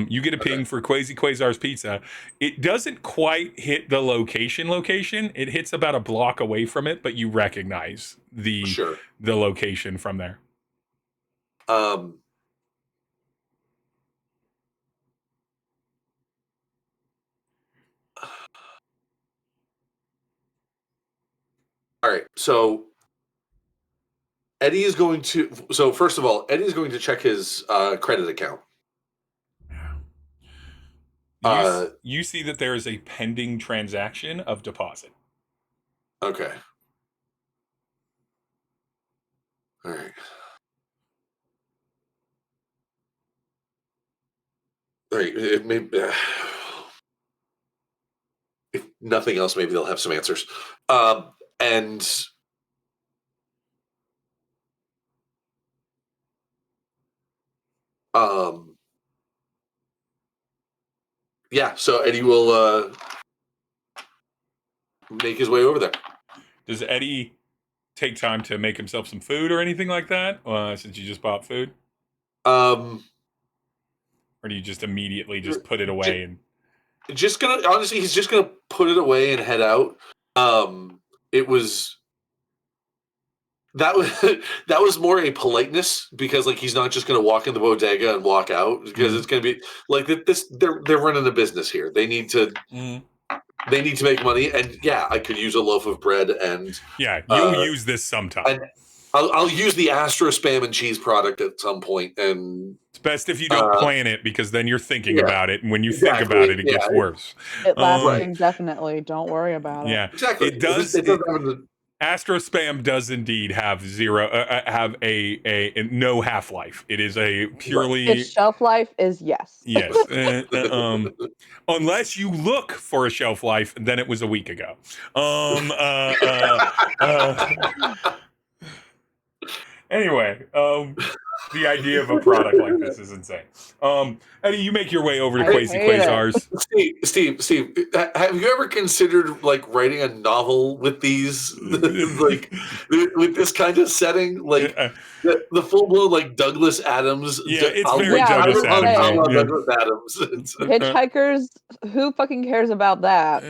You get a ping for Quasar's Pizza. It doesn't quite hit the location. It hits about a block away from it, but you recognize the location from there. All right, so Eddie is going to. So first of all, Eddie is going to check his credit account. You see that there is a pending transaction of deposit. Okay. All right. All right. If nothing else, maybe they'll have some answers. Yeah, so Eddie will make his way over there. Does Eddie take time to make himself some food or anything like that, since you just bought food? Or do you just immediately just put it away and... He's just gonna put it away and head out. That was more a politeness, because like he's not just going to walk in the bodega and walk out, because it's going to be like this. They're running a business here. They need to make money, and yeah, I could use a loaf of bread, and you'll use this sometime. And I'll use the Astro Spam and Cheese product at some point, and it's best if you don't plan it, because then you're thinking about it, and when you think about it, it gets worse. It lasts indefinitely. Don't worry about it. Yeah, exactly. It does. Astrospam does indeed have no half-life. It is a purely Its shelf life is yes. yes. Unless you look for a shelf life, then it was a week ago. Anyway, the idea of a product like this is insane. Eddie, you make your way over to I Quasi hate it. Quasars. Steve, have you ever considered like writing a novel with these, like with this kind of setting, like the full blown like Douglas Adams? Yeah, it's very Yeah, I was Douglas gonna Adams. say. Yeah. Douglas Adams. Hitchhikers, who fucking cares about that?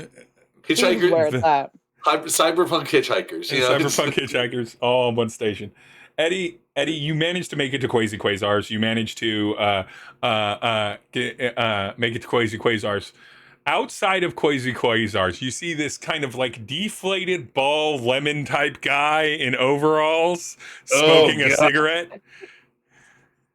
Who's where Hitchhiker, it's at. cyberpunk hitchhikers. You know? Cyberpunk hitchhikers, all on one station. Eddie, you managed to make it to Quasi Quasars. You managed to make it to Quasi Quasars. Outside of Quasi Quasars, you see this kind of like deflated ball lemon type guy in overalls smoking a cigarette.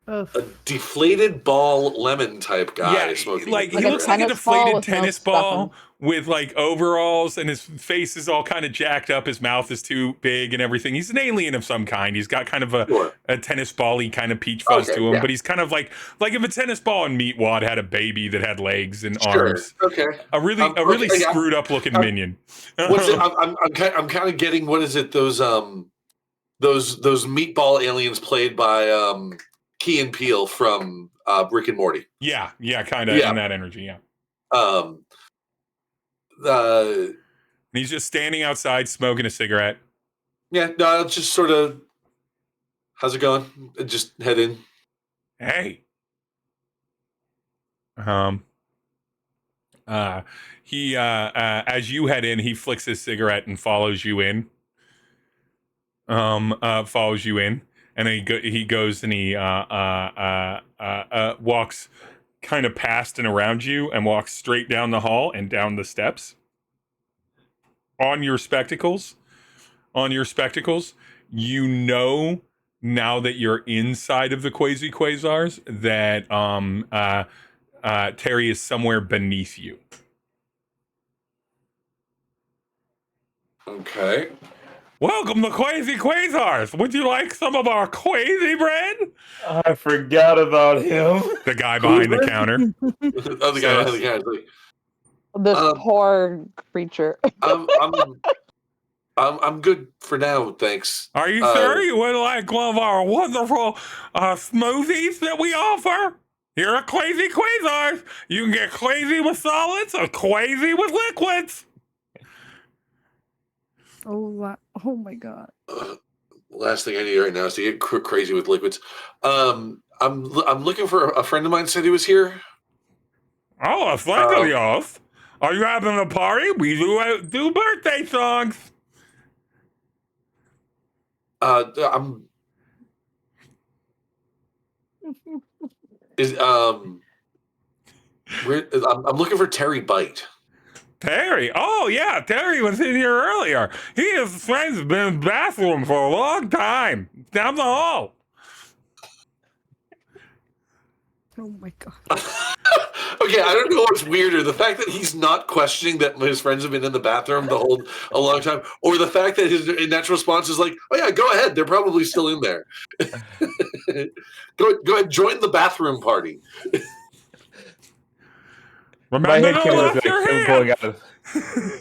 A deflated ball lemon type guy smoking. Like he Like a looks like a tennis ball deflated with no tennis stuff ball with like overalls, and his face is all kind of jacked up. His mouth is too big and everything. He's an alien of some kind. He's got kind of a tennis ball-y kind of peach fuzz to him, but he's kind of like if a tennis ball and Meatwad had a baby that had legs and arms. Okay. A really screwed up looking minion. What's it? I'm kind of getting, what is it? Those meatball aliens played by Key and Peele from Rick and Morty. Yeah, kind of in that energy. Yeah. He's just standing outside smoking a cigarette. Yeah, no, it's just sort of, how's it going? Just head in. Hey. He as you head in, he flicks his cigarette and follows you in. And he goes and he walks kind of past and around you and walks straight down the hall and down the steps. On your spectacles, you know now that you're inside of the Quasi Quasars that Terry is somewhere beneath you. Okay. Welcome to Quasi Quasars. Would you like some of our Quasi bread? I forgot about him. The guy behind the counter. The guy behind the counter. This poor creature. I'm good for now, thanks. Are you sure you would like one of our wonderful smoothies that we offer? Here at Quasi Quasars, you can get Quasi with solids or Quasi with liquids. Oh my god. Last thing I need right now is to get crazy with liquids. I'm looking for a friend of mine said he was here. Oh, a friend of yours? Are you having a party? We do birthday songs. I'm looking for Terry Bite. Terry? Oh, yeah, Terry was in here earlier. He and his friends have been in the bathroom for a long time. Down the hall. Oh my god. Okay, I don't know what's weirder, the fact that he's not questioning that his friends have been in the bathroom a long time, or the fact that his natural response is like, "Oh yeah, go ahead. They're probably still in there. Go ahead, join the bathroom party." Remember to wash your hands.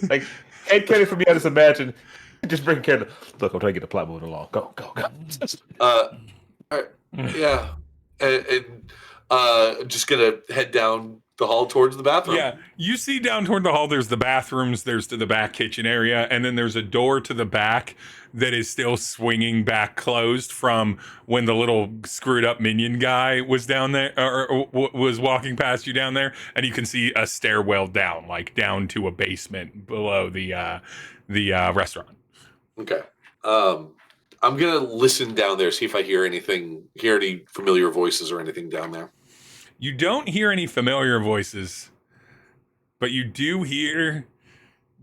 Like, Ed Kenny from me, I just imagine just bring Ken. Look, I'm trying to get the plot moving along. Go. All right, yeah, and just gonna head down the hall towards the bathroom. Yeah, you see down toward the hall, there's the bathrooms, there's the back kitchen area, and then there's a door to the back that is still swinging back closed from when the little screwed up minion guy was down there, or was walking past you down there, and you can see a stairwell down, like down to a basement below the restaurant. Okay. I'm gonna listen down there, see if I hear any familiar voices or anything down there. You don't hear any familiar voices, but you do hear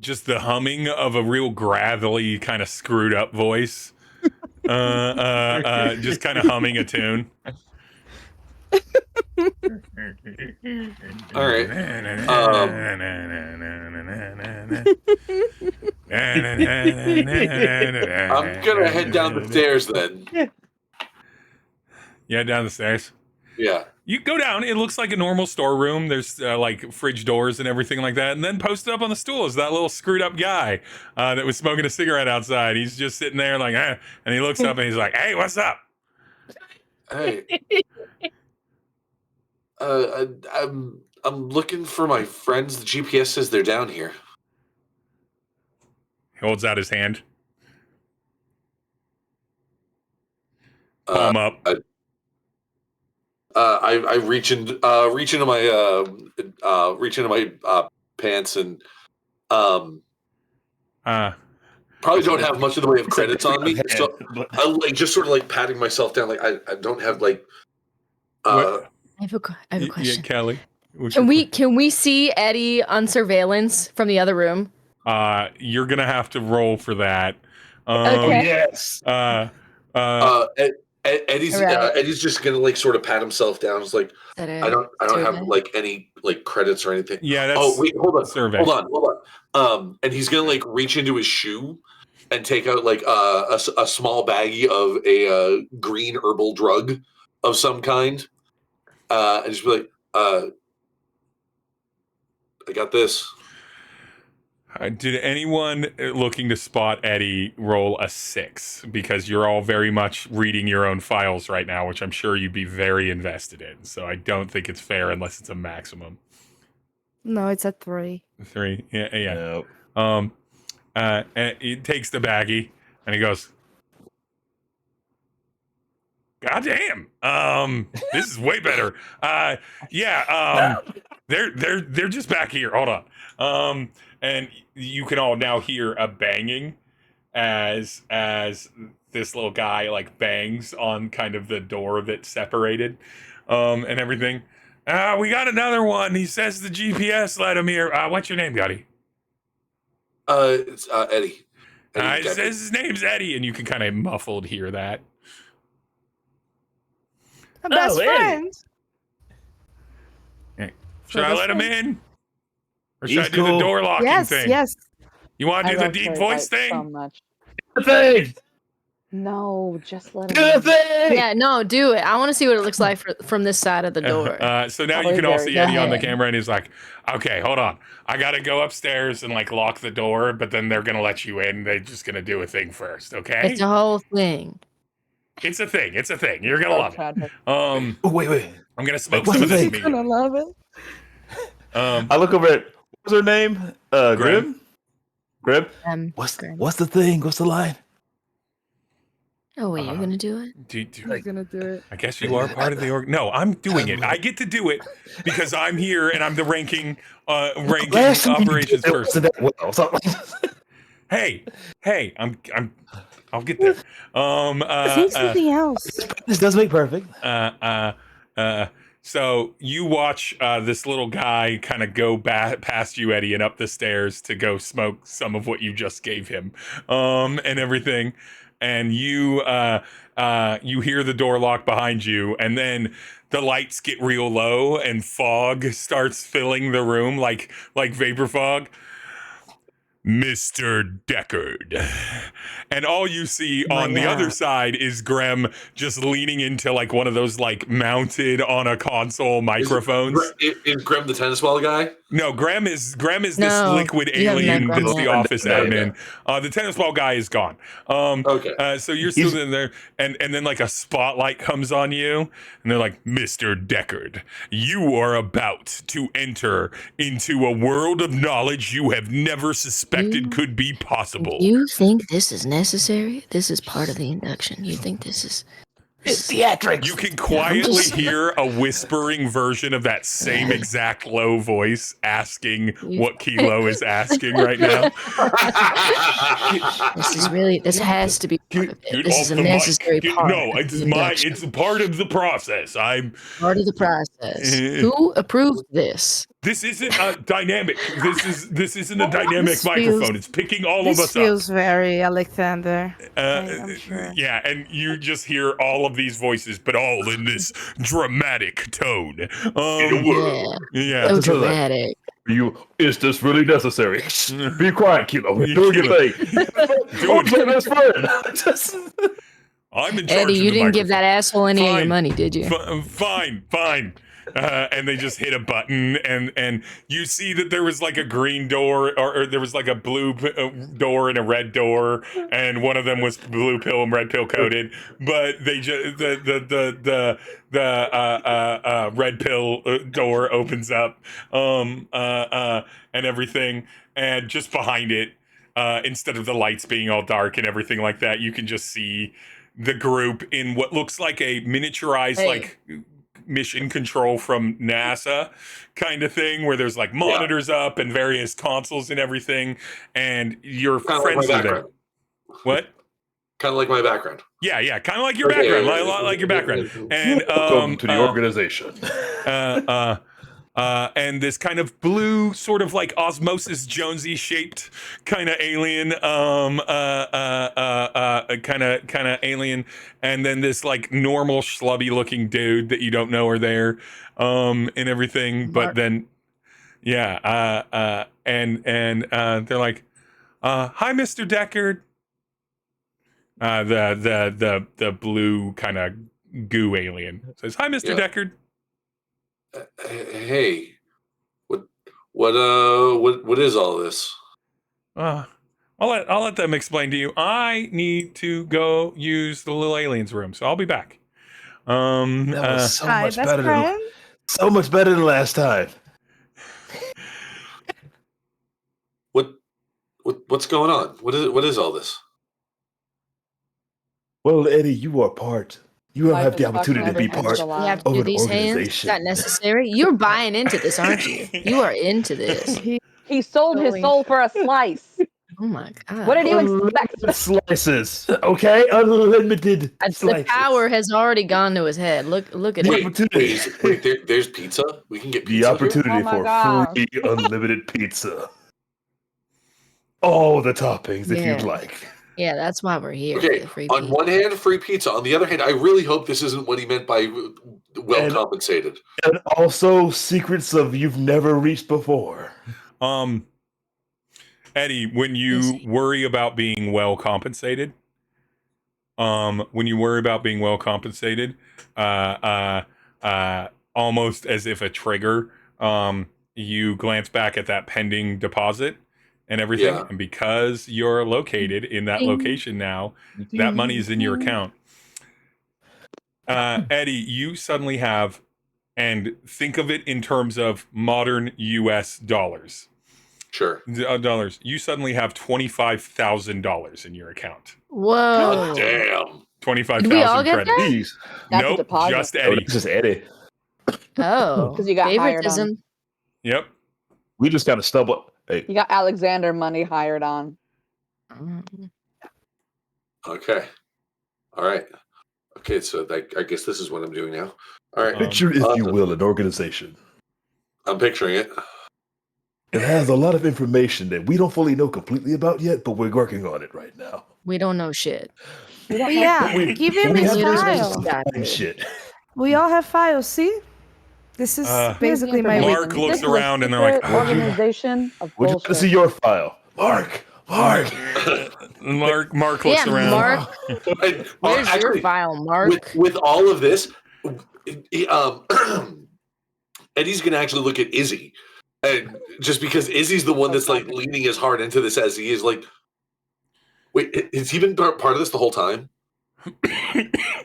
just the humming of a real gravelly, kind of screwed up voice. Just kind of humming a tune. All right. I'm gonna head down the stairs then. Yeah, down the stairs. Yeah. You go down. It looks like a normal storeroom. There's like fridge doors and everything like that. And then posted up on the stool is that little screwed up guy that was smoking a cigarette outside. He's just sitting there like, and he looks up and he's like, "Hey, what's up?" Hey. I'm looking for my friends. The GPS says they're down here. He holds out his hand. Palm up. I reach into my pants and probably don't have much of the way of credits on me, so I like just sort of like patting myself down. Like I don't have like. I have a question. Yeah, Kelly. Can we see Eddie on surveillance from the other room? You're gonna have to roll for that. Okay. Yes. Eddie's Right. Eddie's just gonna like sort of pat himself down. It's like I don't have like any like credits or anything. Yeah, that's Oh wait, hold on, survey. hold on. And he's gonna like reach into his shoe and take out like a small baggie of a green herbal drug of some kind, and just be like, I got this. Did anyone looking to spot Eddie roll a 6? Because you're all very much reading your own files right now, which I'm sure you'd be very invested in. So I don't think it's fair unless it's a maximum. No, it's at 3. 3, yeah. Nope. And he takes the baggie and he goes, "God damn, this is way better. They're just back here. Hold on." And you can all now hear a banging as this little guy like bangs on kind of the door that separated, and everything. We got another one. He says the GPS let him here. What's your name, Gotti? It's Eddie. It says his name's Eddie, and you can kind of muffled hear that. Best Eddie. friends. Should I let him in? Or should He's I do the cool. door locking Yes, thing? yes. You want to do the love deep Cherry voice Bite thing? so much. Thing. No, just let him. Good in. thing. Yeah, no, do it. I want to see what it looks like from this side of the door. So now Probably you can all very see Eddie on the good. camera, and he's like, "Okay, hold on. I gotta go upstairs and like lock the door, but then they're gonna let you in. They're just gonna do a thing first, okay? It's a whole thing. It's a thing. It's a thing. You're gonna So love it. tragic. Oh, wait. I'm gonna smoke What's some of the this thing? immediately. love it. I look over at what was her name? Grim. Grim. What's the thing? What's the line? Oh wait, you're gonna do it? He's gonna do it. I guess you are part of the org. No, I'm doing it. I get to do it because I'm here and I'm the ranking Last time you operations did it person. wasn't that well, so- Hey, I'll get there. Say something else. This does make perfect. So you watch this little guy kind of go past you, Eddie, and up the stairs to go smoke some of what you just gave him, and everything. And you hear the door lock behind you, and then the lights get real low, and fog starts filling the room like vapor fog. Mr. Deckard. And all you see on the other side is Graham just leaning into like one of those like mounted on a console microphones. Is Graham the tennis ball guy? No, Graham is this No, liquid you haven't alien met Graham that's the yet. office admin. The tennis ball guy is gone. Okay. So you're still in there, and then like a spotlight comes on you, and they're like, "Mr. Deckard, you are about to enter into a world of knowledge you have never suspected could be possible." You think this is necessary? This is part of the induction. You think this is It's theatrics. You can quietly just- hear a whispering version of that same exact low voice asking what Kilo is asking right now. this has to be part of it. Get This off is a the mic. necessary part. No, of it's the my. induction. It's a part of the process. Part of the process. Who approved this? This isn't a dynamic. This isn't a dynamic This microphone. feels- It's picking all of This us feels up. very Alexander. I'm sure. Yeah, and you just hear all of these voices, but all in this dramatic tone. Yeah, Yeah. so dramatic. Is this really necessary? Be quiet, Kilo. We're doing your thing. Doing my best friend. I'm in charge Eddie, of you the didn't give that microphone. asshole any of your Fine. money, did you? Fine. And they just hit a button, and you see that there was like a green door, or there was like a blue door and a red door, and one of them was blue pill and red pill coded. But they just the red pill door opens up, and everything, and just behind it, instead of the lights being all dark and everything like that, you can just see the group in what looks like a miniaturized like mission control from NASA kind of thing, where there's like monitors up and various consoles and everything, and your Kind of friends like my are there. background. What? Kind of like my background. Yeah, kind of like your background, a lot like your background. And Welcome to the organization. And this kind of blue, sort of like Osmosis Jonesy shaped kind of alien, kind of alien, and then this like normal schlubby looking dude that you don't know are there, and everything. But then, and they're like, "Hi, Mr. Deckard." The blue kind of goo alien says, "Hi, Mr. Deckard." Hey, what is all this? I'll let them explain to you. I need to go use the little aliens room, so I'll be back. That was so Hi, much best better friend. than last time. What's going on? What is all this? Well, Eddie, you are part. You Life have the is fucking opportunity to be everything's part a You lie. have to of do an these hands. Is organization. that necessary? You're buying into this, aren't you? You are into this. He sold his soul for a slice. Oh my god. What did you expect? Unlimited slices, okay? Unlimited The slices. power has already gone to his head. Look at The him. opportunity. There's pizza. We can get The pizza. opportunity Oh my for God. free unlimited pizza. All the toppings if you'd Yeah. like. Yeah, that's why we're here. Okay, for the free on pizza. one hand, free pizza. On the other hand, I really hope this isn't what he meant by well And- compensated. And also secrets of you've never reached before. Eddie, when you worry about being well compensated, almost as if a trigger, you glance back at that pending deposit and everything, Yeah. and because you're located in that location now, that money is in your account. Eddie, you suddenly have, and think of it in terms of modern US dollars. Sure. Dollars. You suddenly have $25,000 in your account. Whoa. Damn. 25,000 Did we all get credits. that? Jeez. That's a Nope, deposit. just Oh, Eddie. this is Eddie. Oh. 'Cause you got hired on. favoritism. Yep. We just kind of stumbled. Hey, You got Alexander money hired on. Okay. All right. Okay, so I guess this is what I'm doing now. All right. picture, if you will, an organization. I'm picturing it. It has a lot of information that we don't fully know completely about yet, but we're working on it right now. We don't know shit. Well, yeah, give him we his have Literally file. just got And it. shit. We all have files. See, this is basically my Here's the week. Mark looks This is a around and they're like, secret organization of Would you like to bullshit. see your file? Mark! Mark looks Yeah, around. Mark. Where's your Actually, file, Mark? with all of this, Eddie's gonna actually look at Izzy, and just because Izzy's the one that's like leaning as hard into this as he is. Like, wait, has he been part of this the whole time?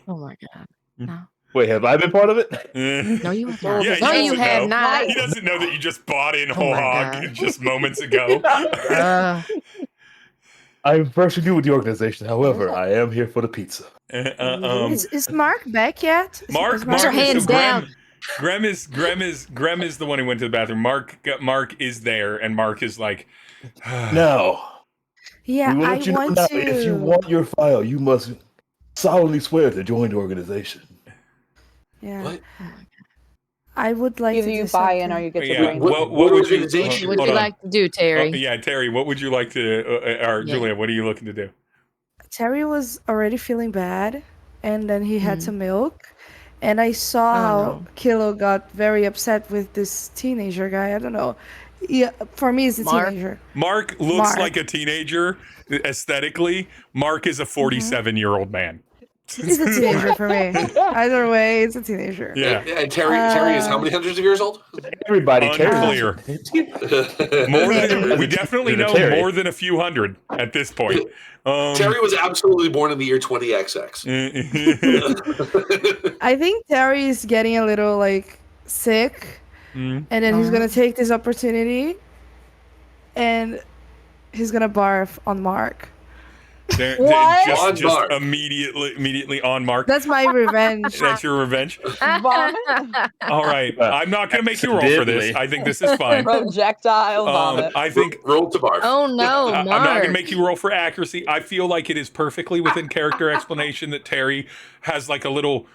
Oh my god. No. Wait, have I been part of it? No, you have not. Yeah, he no, you doesn't have know. not. He doesn't know that you just bought in Oh whole my hog God. just moments ago. I'm first new with the organization. However, I am here for the pizza. Is Mark back yet? Mark, Put your hands down. Grem is the one who went to the bathroom. Mark is there, and Mark is like, Now, Yeah, we will I let you know want now. to. If you want your file, you must solemnly swear to join the organization. Yeah, What? I would like Either to you do buy something. in or you get Yeah, your brain. What would you? organization? What would hold you on. like to do, Terry? Yeah, Terry, what would you like to? Or Yeah. Julia, what are you looking to do? Terry was already feeling bad, and then he had Mhm. some milk, and I saw Oh, how no. Kilo got very upset with this teenager guy. I don't know, Yeah, for me, it's a Mark. teenager. Mark looks Mark. like a teenager aesthetically. Mark is a 47-year-old man. It's a teenager for me. Either way, it's a teenager. Yeah. And Terry is how many hundreds of years old? Everybody, Unclear. More than, we definitely know Terry. more than a few hundred at this point. Terry was absolutely born in the year 20XX. I think Terry is getting a little like sick, and then he's gonna take this opportunity, and he's gonna barf on Mark. They're What? On just Mark. immediately on Mark. That's my revenge. That's your revenge. Vomit? All right, I'm not going to make you roll for this. Accidentally. I think this is fine. Projectile vomit. I think Roll to barf. Oh no, I'm Mark. not going to make you roll for accuracy. I feel like it is perfectly within character explanation that Terry has like a little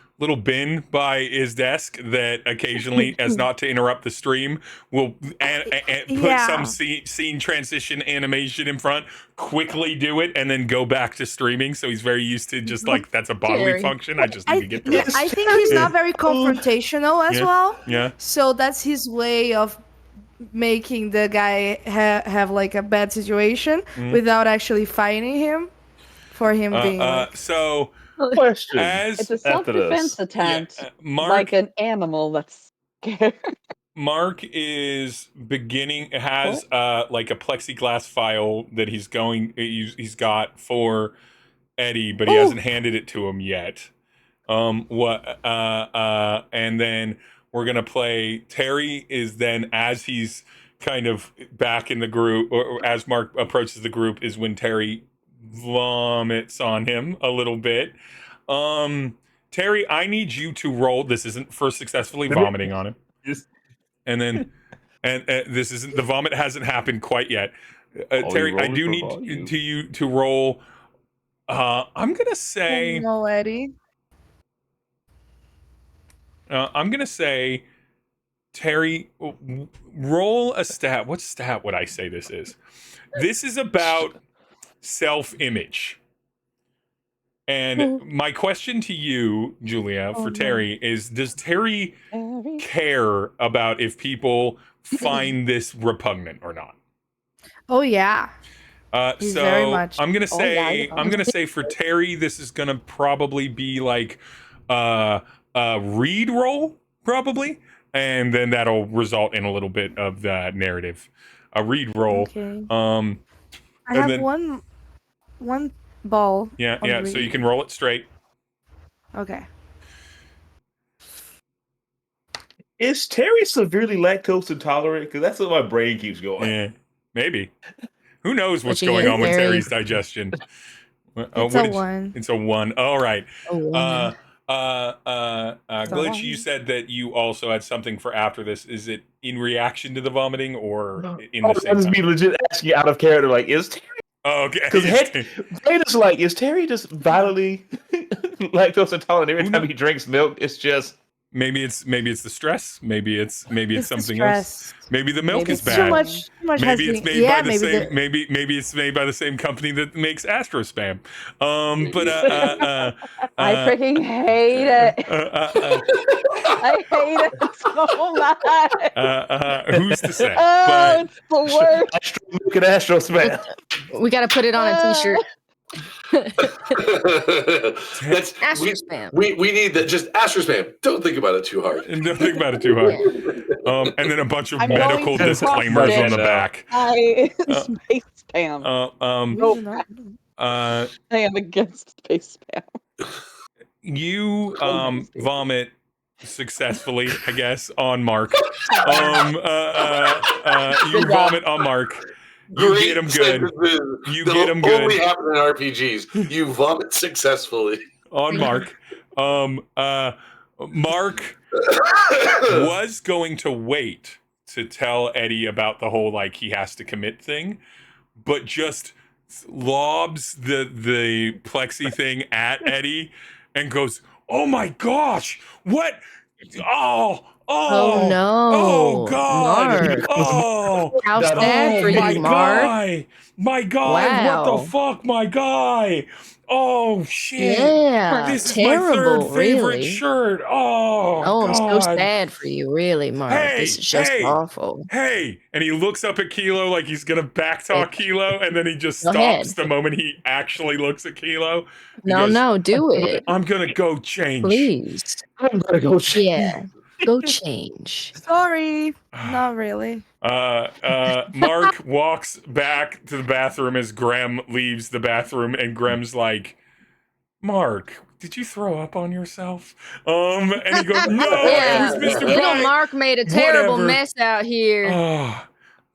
bin by his desk that occasionally, as not to interrupt the stream, will and put Yeah. some scene transition animation in front, quickly do it, and then go back to streaming. So he's very used to just like that's a bodily Terry. function. I just need to get through it. I think he's not very confrontational as Yeah. well. Yeah. So that's his way of making the guy have like a bad situation without actually fighting him for him being like, So Question. as It's a After this. self-defense attempt, Mark, like an animal that's scared. Mark is has like a plexiglass file that he's got for Eddie, but he hasn't handed it to him yet. And then we're gonna play Terry is then as he's kind of back in the group, or as Mark approaches the group, is when Terry vomits on him a little bit. Terry, I need you to roll. This isn't for successfully vomiting on him. Just- And then, this isn't, the vomit hasn't happened quite yet. Terry, I do need you to roll. I'm gonna say, no, Eddie. Terry, roll a stat. What stat would I say this is? This is about self-image. And my question to you, Julia, for Terry is, does Terry care about if people find this repugnant or not? Oh yeah. He's So very much- I'm gonna say yeah. I'm gonna say for Terry, this is gonna probably be like a read roll, probably, and then that'll result in a little bit of the narrative. A read roll. Okay. I I have one ball. Yeah, on so read. you can roll it straight. Okay. Is Terry severely lactose intolerant? Because that's what my brain keeps going. Yeah, maybe. Who knows what's But she going is on with very- Terry's digestion? It's a 1. It's a 1. All right. Oh, Glitch, you said that you also had something for after this. Is it in reaction to the vomiting or in the I same just be time? legit asking you out of character, like, is Terry? Oh, okay. Because brain is like, is Terry just violently lactose intolerant every time he drinks milk? It's just maybe it's the stress. Maybe it's the something else. stress. Maybe the milk Maybe is it's bad. Too much Maybe has it's been- made yeah, by the maybe same. Maybe it's made by the same company that makes Astro Spam. But I freaking hate it. I hate it so much. Who's to say? Oh, But it's the worst. Astro milk and Astro spam. we got to put it on a t-shirt. That's Astro we, spam. we need that. Just Astro spam. Don't think about it too hard. and don't think about it too hard. And then a bunch of I'm medical going to disclaimers on the cross it. back. I space spam. I am against space spam. You vomit successfully, I guess, on Mark. You vomit on Mark. You get him good. You get him good. Only happen in RPGs. You vomit successfully. On Mark. Mark was going to wait to tell Eddie about the whole like he has to commit thing, but just lobs the plexi thing at Eddie and goes, "Oh my gosh, what? Oh, Oh Oh, oh no, God. Mark. Oh, How That sad oh for my you, Mark. guy. My guy. What the Wow. fuck, my guy? Oh shit. Yeah, This is my third terrible, favorite really. shirt. Oh Oh, I'm so God. sad for you, really, Mark. This Hey, is just hey, awful. hey. And he looks up at Kilo like he's gonna backtalk Kilo, and then he just Go stops ahead. the moment he actually looks at Kilo. He No, goes, no, do it. I'm gonna go change. Please. I'm gonna go check. Yeah. Go change. Sorry, not really. Mark walks back to the bathroom as Graham leaves the bathroom, and Graham's like, Mark, did you throw up on yourself? And he goes, No, it Yeah, was Mr. little Bright. Mark made a terrible Whatever. mess out here. Oh,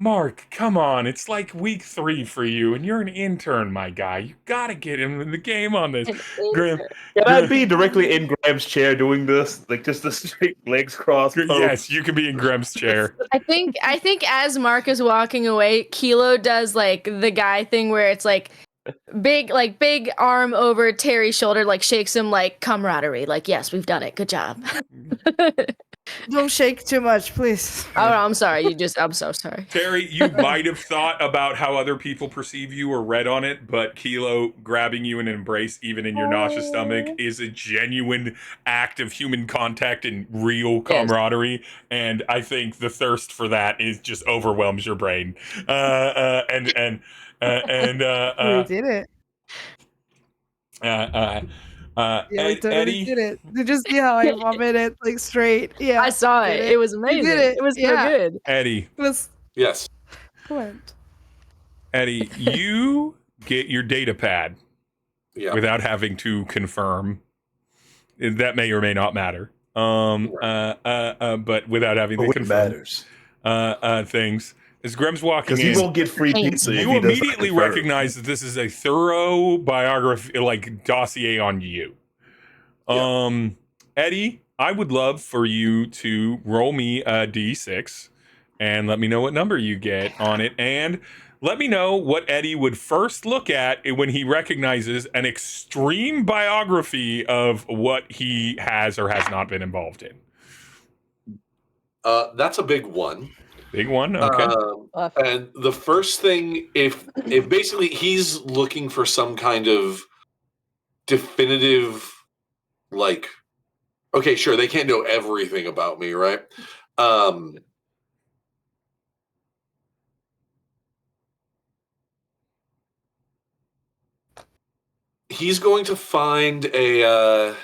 Mark, come on. It's like week 3 for you, and you're an intern, my guy. You gotta get him in the game on this. Graham, Can I be directly in Graham's chair doing this? Like just the straight legs crossed. yes, you can be in Graham's chair. I think as Mark is walking away, Kilo does like the guy thing where it's like big arm over Terry's shoulder, like shakes him like camaraderie. Like, yes, we've done it. Good job. Don't shake too much, please. Oh, I'm sorry. I'm so sorry. Terry, you might have thought about how other people perceive you or read on it, but Kilo grabbing you in an embrace, even in your nauseous stomach, is a genuine act of human contact and real camaraderie. And I think the thirst for that is just overwhelms your brain. We did it. Yeah, we totally Eddie, did it. Did you see how I vomited like straight? Yeah, I saw did it. It was We amazing. did it. It was so Yeah. good. Eddie, It was Yes. excellent. Eddie, you get your data pad Yeah. without having to confirm. That may or may not matter. But without having to But it confirm matters things. As Grem's walking because he in, won't get free Thanks. pizza. if you he doesn't immediately confirm. recognize that this is a thorough biography, like dossier on you. Eddie, I would love for you to roll me a d6 and let me know what number you get on it, and let me know what Eddie would first look at when he recognizes an extreme biography of what he has or has not been involved in. That's a big one. Big one, okay. And the first thing, if basically he's looking for some kind of definitive, like, okay, sure, they can't know everything about me, right? He's going to find a.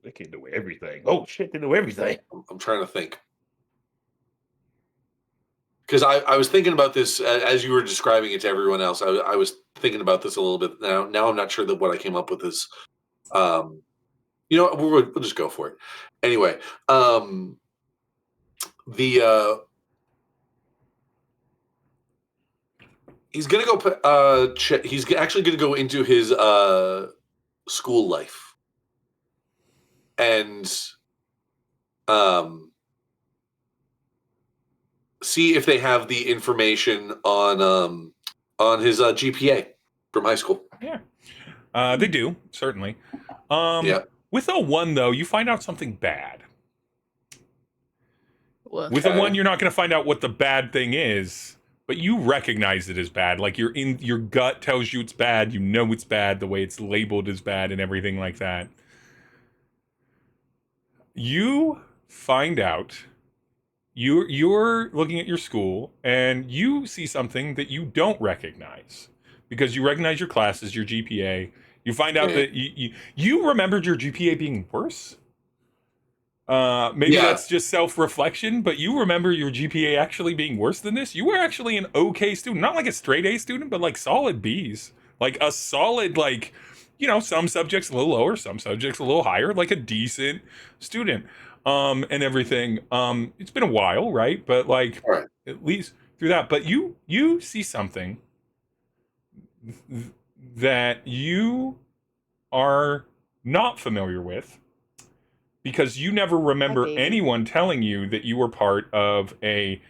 They can do everything. Oh shit, they know everything. I'm trying to think. Because I was thinking about this as you were describing it to everyone else. I was thinking about this a little bit. Now I'm not sure that what I came up with is, you know, we'll just go for it. Anyway, he's gonna go. He's actually gonna go into his school life and see if they have the information on his GPA from high school. Yeah. They do, certainly. Yeah. With a 1, though, you find out something bad. Well, With a 1, you're not going to find out what the bad thing is, but you recognize it as bad. Like your gut tells you it's bad. You know it's bad. The way it's labeled is bad and everything like that. You find out you're looking at your school and you see something that you don't recognize because you recognize your classes, your GPA. You find out that you remembered your GPA being worse. Maybe that's just self-reflection, but you remember your GPA actually being worse than this. You were actually an okay student, not like a straight A student, but like solid Bs, like a solid, like, you know, some subjects a little lower, some subjects a little higher, like a decent student, and everything. It's been a while, right? But like, at least through that, but you see something that you are not familiar with, because you never remember anyone telling you that you were part of a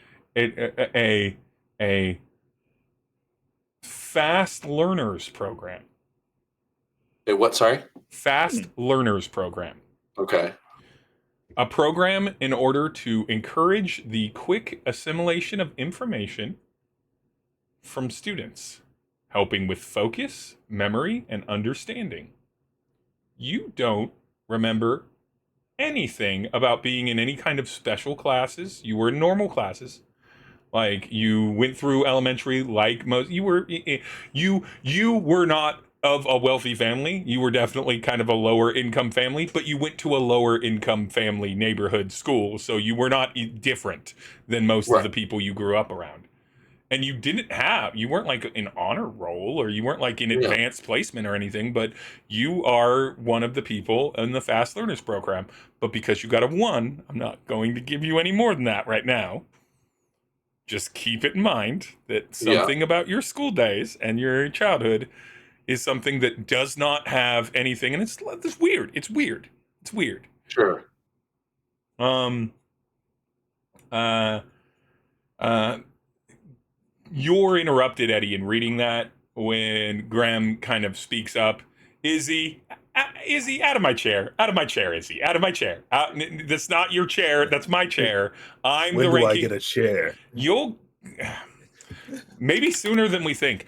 fast learners program. A what? Sorry? Fast learners program. Okay. A program in order to encourage the quick assimilation of information from students, helping with focus, memory, and understanding. You don't remember anything about being in any kind of special classes. You were in normal classes. Like, you went through elementary like most. You were not of a wealthy family. You were definitely kind of a lower income family, but you went to a lower income family neighborhood school, so you were not different than most of the people you grew up around. And you weren't like in honor roll, or you weren't like in advanced placement or anything, but you are one of the people in the fast learners program. But because you got a 1, I'm not going to give you any more than that right now. Just keep it in mind that something about your school days and your childhood is something that does not have anything, and it's weird. It's weird. It's weird. Sure. You're interrupted, Eddie, in reading that when Graham kind of speaks up. Izzy, out of my chair. Out of my chair, Izzy. Out of my chair. That's not your chair. That's my chair. I'm when the do ranking. I get a chair? You'll maybe sooner than we think.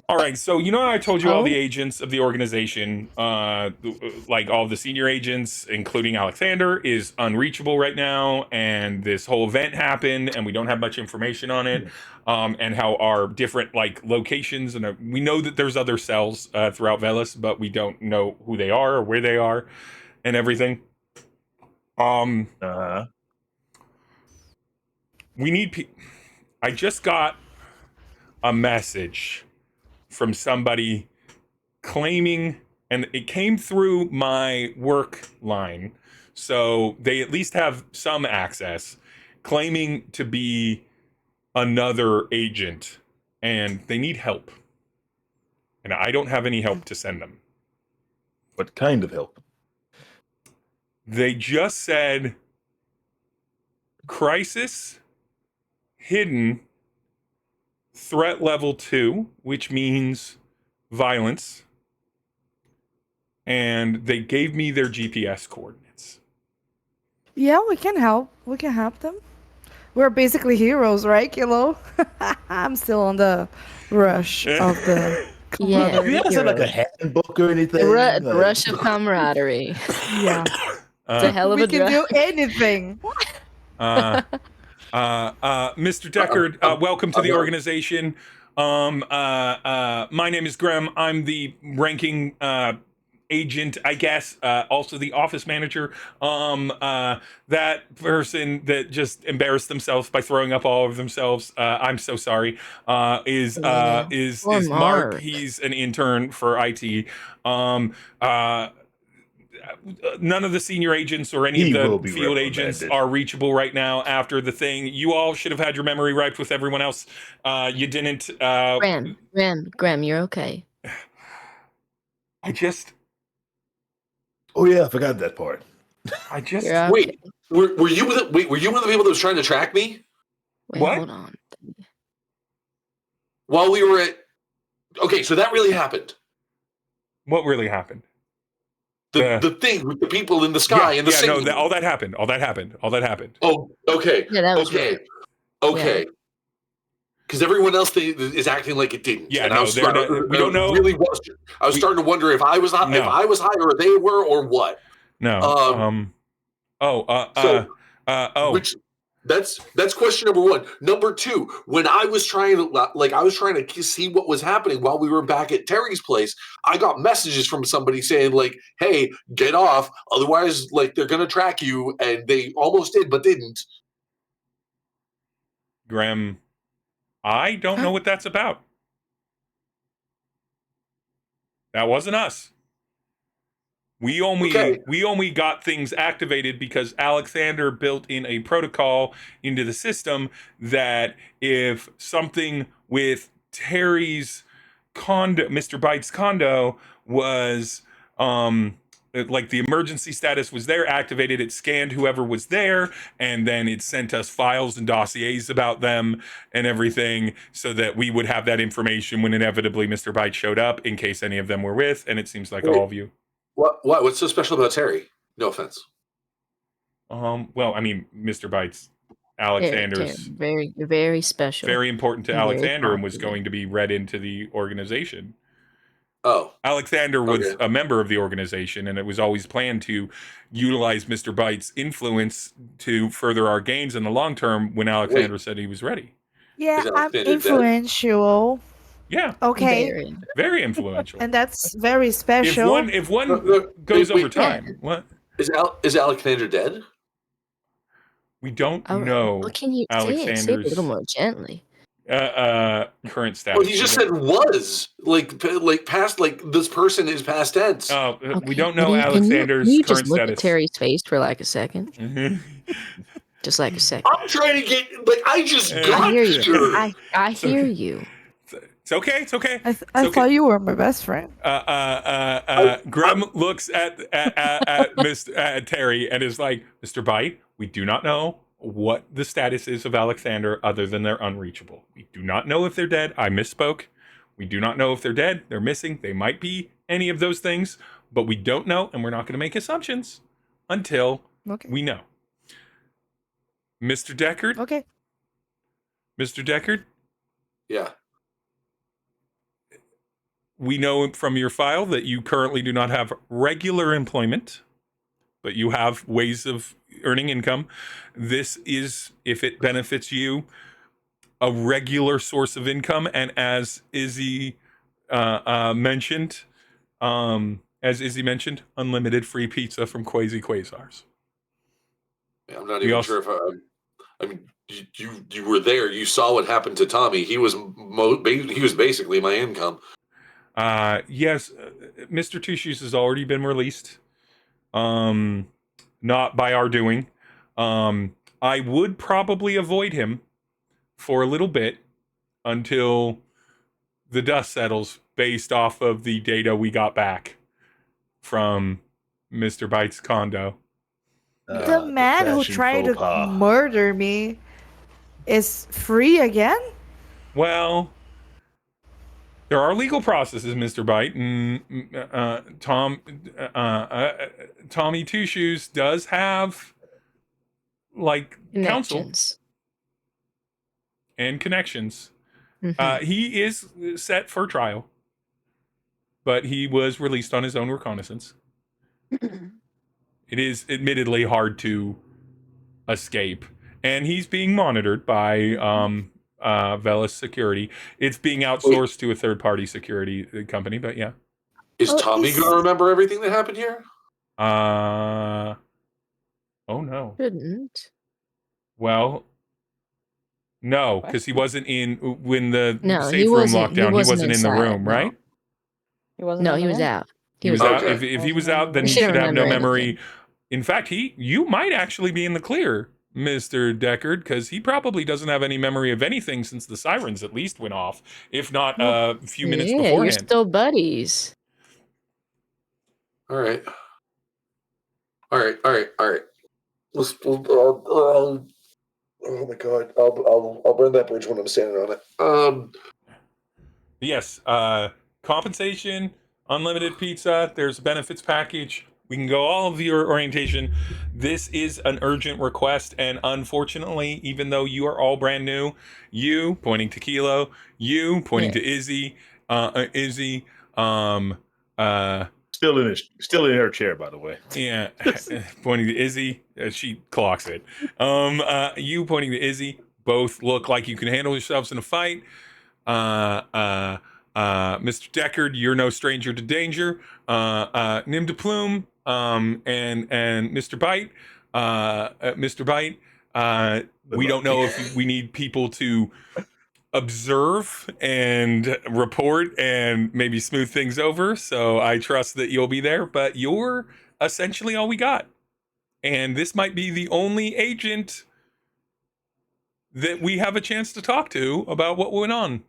All right, so you know I told you all the agents of the organization, like all the senior agents, including Alexander, is unreachable right now, and this whole event happened, and we don't have much information on it, and how our different like locations, and we know that there's other cells throughout Velis, but we don't know who they are or where they are, and everything. We need. I just got a message from somebody claiming, and it came through my work line, so they at least have some access, claiming to be another agent, and they need help. And I don't have any help to send them. What kind of help? They just said crisis, hidden, threat level 2, which means violence, and they gave me their GPS coordinates. Yeah, we can help. We can help them. We're basically heroes, right, Kilo? I'm still on the rush of the Yeah, Do you guys have like a handbook or anything? the rush of camaraderie. Yeah. It's a hell of We a can drug. do anything. Mr. Deckard, welcome to the organization. My name is Graham. I'm the ranking agent, I guess, also the office manager. That person that just embarrassed themselves by throwing up all over themselves, I'm so sorry, is Poor Mark. Mark. He's an intern for IT. None of the senior agents or any He of will the be field agents reprimanded. are reachable right now after the thing. You all should have had your memory wiped with everyone else. You didn't. Graham, you're okay. I just. Oh yeah, I forgot that part. I just. You're okay. Wait, were you with were you one of the people that was trying to track me Wait, what? hold on. while we were at? Okay, so that really happened. What really happened? The thing with the people in the sky and the singing. all that happened. All that happened. Oh, okay. Yeah, that was okay. real. Okay. Because everyone else is acting like it didn't. Yeah, and no, I was they're not- we don't know. Really was. I was starting to wonder if I was high, No. if I was high, or they were, or what. No. Which that's question number 1. Number 2, when I was trying to see what was happening while we were back at Terry's place, I got messages from somebody saying like, "Hey, get off, otherwise like they're gonna track you," and they almost did but didn't. Graham, I don't know what that's about. That wasn't us. We only got things activated because Alexander built in a protocol into the system that if something with Terry's condo, Mr. Byte's condo, was like the emergency status was there, activated, it scanned whoever was there, and then it sent us files and dossiers about them and everything, so that we would have that information when inevitably Mr. Byte showed up, in case any of them were with, and it seems like all of you. What's so special about Terry? No offense. Well, I mean, Mr. Bites, Very, Alexander's very, very special. very important to Very Alexander and was popular. going to be read into the organization. Oh, Alexander was Okay. a member of the organization, and it was always planned to utilize Mr. Bite's influence to further our gains in the long term when Alexander said he was ready. Yeah, Is I'm Alexander dead? influential. Yeah, Okay, Very. very influential. and that's very If special. one goes Wait, over time, what? Is Alexander dead? We don't Oh, know what can you say it? Say it a Alexander's little more gently. current status. Well, he just said was like past like this person is past tense. We don't know Can Alexander's you current just look status. at Terry's face for like a second? Just like a second. I'm trying to get like I just I got I hear you. here. I hear you. It's okay. It's okay. I It's okay. thought you were my best friend. Graham looks at Mr. Terry and is like, Mr. Bite, we do not know what the status is of Alexander other than they're unreachable. We do not know if they're dead. I misspoke. We do not know if they're dead. They're missing. They might be any of those things, but we don't know, and we're not going to make assumptions until Okay. we know. Mr. Deckard? Okay. Mr. Deckard? Yeah. We know from your file that you currently do not have regular employment, but you have ways of earning income. This is, if it benefits you, a regular source of income. And as Izzy mentioned, unlimited free pizza from Quasi Quasars. I'm not even sure if I mean, you were there. You saw what happened to Tommy. He was basically my income. Yes, Mr. Two Shoes has already been released. Not by our doing. I would probably avoid him for a little bit until the dust settles based off of the data we got back from Mr. Bite's condo. The man who fashion tried faux to pas. murder me is free again? Well, there are legal processes, Mr. Bite, and Tommy Two Shoes does have like counsel Connections. and connections. Mhm. He is set for trial, but he was released on his own recognizance. It is admittedly hard to escape, and he's being monitored by Velis Security. It's being outsourced to a third-party security company, but yeah. Is Oh, Tommy is- gonna remember everything that happened here? Oh no. Shouldn't. Well, no, because he wasn't in when the No, safe he room wasn't- locked he down. He wasn't wasn't in the inside, room, no. right? He wasn't. No, in he the was room? out. He was out. out. Okay. If he was out, then He he shouldn't should have no remember memory. anything. In fact, you might actually be in the clear, Mr. Deckard, because he probably doesn't have any memory of anything since the sirens at least went off, if not a few minutes Yeah, you're beforehand. still buddies. All right. Let's. Oh my god! I'll burn that bridge when I'm standing on it. Yes, compensation, unlimited pizza. There's a benefits package. We can go all of your orientation. This is an urgent request, and unfortunately, even though you are all brand new, you pointing to Kilo, you pointing to Izzy, Izzy, Still in her chair, by the way. yeah, pointing to Izzy, she clocks it. You pointing to Izzy, both look like you can handle yourselves in a fight. Mr. Deckard, you're no stranger to danger. Nim de Plume, and Mr. Bite, we don't know if we need people to observe and report and maybe smooth things over. So I trust that you'll be there, but you're essentially all we got. And this might be the only agent that we have a chance to talk to about what went on.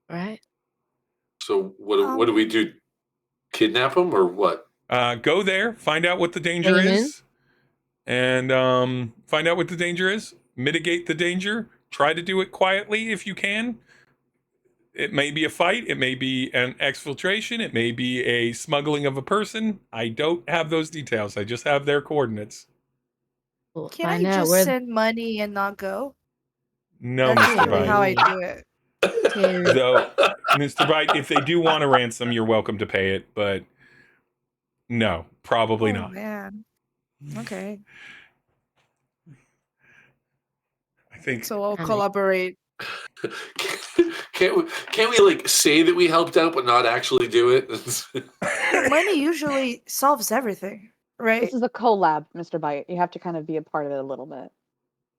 Right? So what do we do? Kidnap him or what? Go there, find out what the danger Bring him is, and find out what the danger is. Mitigate the danger. Try to do it quietly if you can. It may be a fight. It may be an exfiltration. It may be a smuggling of a person. I don't have those details. I just have their coordinates. We'll Can find I out just where send money and not go? No, That's Mr. usually Bite. how I do it. Terry. Though, Mr. Bite, if they do want a ransom, you're welcome to pay it, but no, probably Oh not. man. Okay. I think So I'll I mean- collaborate. Can't we like say that we helped out but not actually do it? Money usually solves everything, right? This is a collab, Mr. Bite. You have to kind of be a part of it a little bit.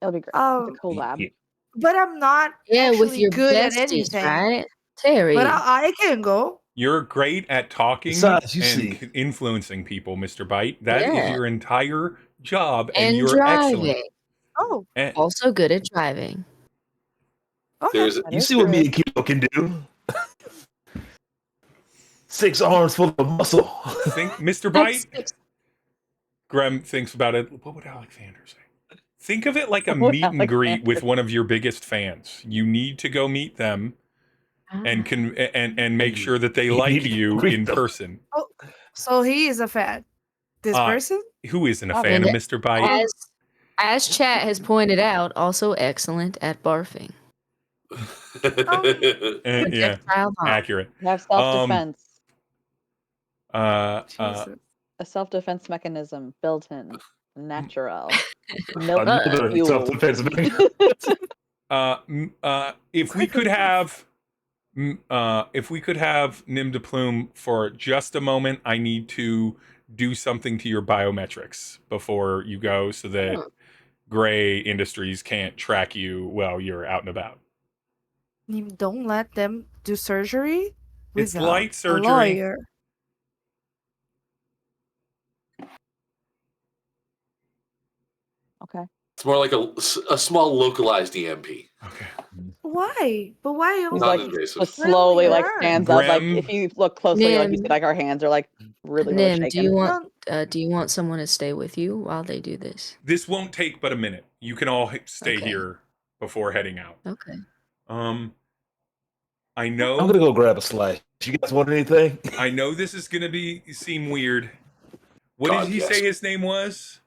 It'll be great. It's a collab. But I'm not Yeah, with actually your good at besties, anything. right? Terry. But I can go. you're great at talking Besides, you and see. influencing people, Mr. Bite. That is Yeah. your entire job, and And you're excellent. driving. Oh, And Also good at driving. okay. There's That You is see what true. me and Kilo can do? 6 arms full of muscle. think, Mr. Bite, Graham thinks about it. What would Alexander say? Think of it like a What would meet and greet Alexander with one of your biggest fans. You need to go meet them and make sure that they You like need to you greet in them. person. So he is a fan. This person? Who isn't a Oh, fan of and Mr. Bite? as Chat has pointed out, also excellent at barfing. Yeah, Projectile vomit. accurate. You have self-defense. Jesus. A self-defense mechanism built in. Natural. Another fuel. self-defense mechanism. If we could have, if we could have Nim de Plume for just a moment, I need to do something to your biometrics before you go, so that Gray Industries can't track you while you're out and about. You don't let them do surgery It's without light a surgery. lawyer. Okay. It's more like a small localized EMP. Okay. Why? But why He's only? like Non-invasive. just slowly Really like hurt. stands up. Like Grim. if you look closely, like you see, Nim. like our hands are like really Nim, shaking. do you want someone to stay with you while they do this? This won't take but a minute. You can all stay Okay. here before heading out. Okay. I know. I'm gonna go grab a slice. You guys want anything? I know this is gonna seem weird. What God, did he yes. say his name was?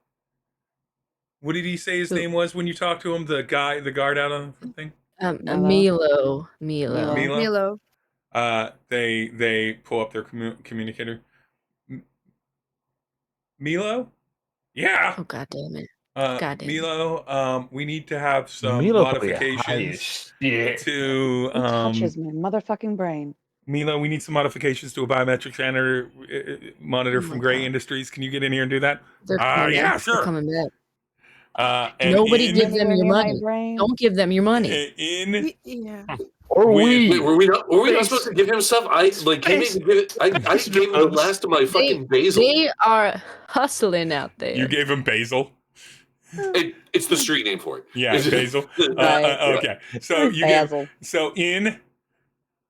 What did he say his Who? name was when you talked to him? The guard out on the thing. Milo. Milo. Milo. Milo. They pull up their communicator. Milo. Yeah. Oh, God damn it. damn it. Milo. We need to have some Milo probably high modifications as shit. to Who touches my motherfucking brain? Milo, we need some modifications to a biometric monitor Oh from my Gray God. Industries. Can you get in here and do that? They're coming Yeah, back. sure. They're coming back. And Nobody give them Anywhere your near my money. brain? Don't give them your money. Yeah. Or With- we. Wait, were we not supposed to give him stuff? I like he made me give it. I just gave him the last of my fucking basil. They are hustling out there. You gave him basil. It's the street name for it. Yeah, basil. Right. Okay, so you give. Basil. So in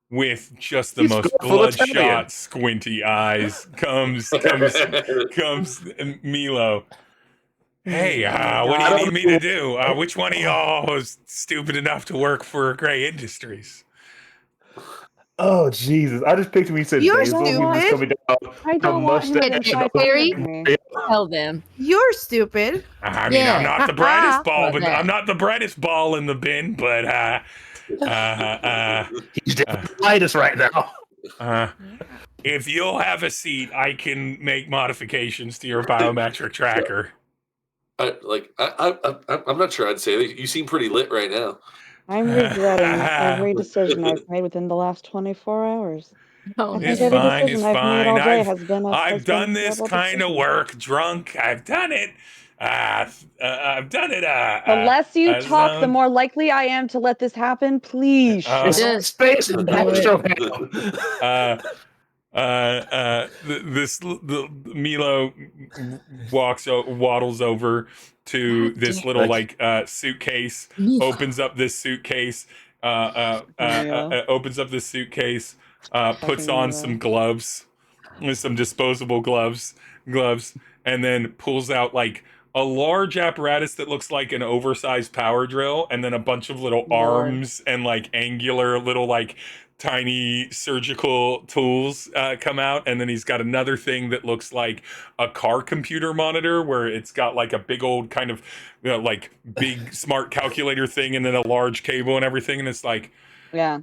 with just the He's most full of Italian. bloodshot, squinty eyes comes Milo. Hey, what do you need me to do? Which one of y'all is stupid enough to work for Gray Industries? Oh Jesus! I just pictured me said You're basil. He was stupid. coming down. I don't want him mustache to and try Harry? fucking me. Tell them. You're stupid. I mean, Yeah. I'm not the brightest ball, About but that. I'm not the brightest ball in the bin, but He's definitely the lightest right now. if you'll have a seat, I can make modifications to your biometric tracker. I'm not sure I'd say that. You seem pretty lit right now. I'm regretting every decision I've made within the last 24 hours. Oh, I It's think every fine, decision it's I've made all fine. day has been I've done this terrible kind of decision. work drunk. I've done it. I've done it. The less you as, talk, the more likely I am to let this happen. Please. Uh, shut up. Just Space is do Astro it. Milo waddles over to God this damn. little like suitcase. Milo. Opens up this suitcase. Milo. Opens up this suitcase. Puts Fucking on Milo. some gloves, with some disposable gloves, and then pulls out like a large apparatus that looks like an oversized power drill, and then a bunch of little Lord. arms and like angular little like tiny surgical tools come out, and then he's got another thing that looks like a car computer monitor, where it's got like a big old kind of like big smart calculator thing, and then a large cable and everything, and it's like, all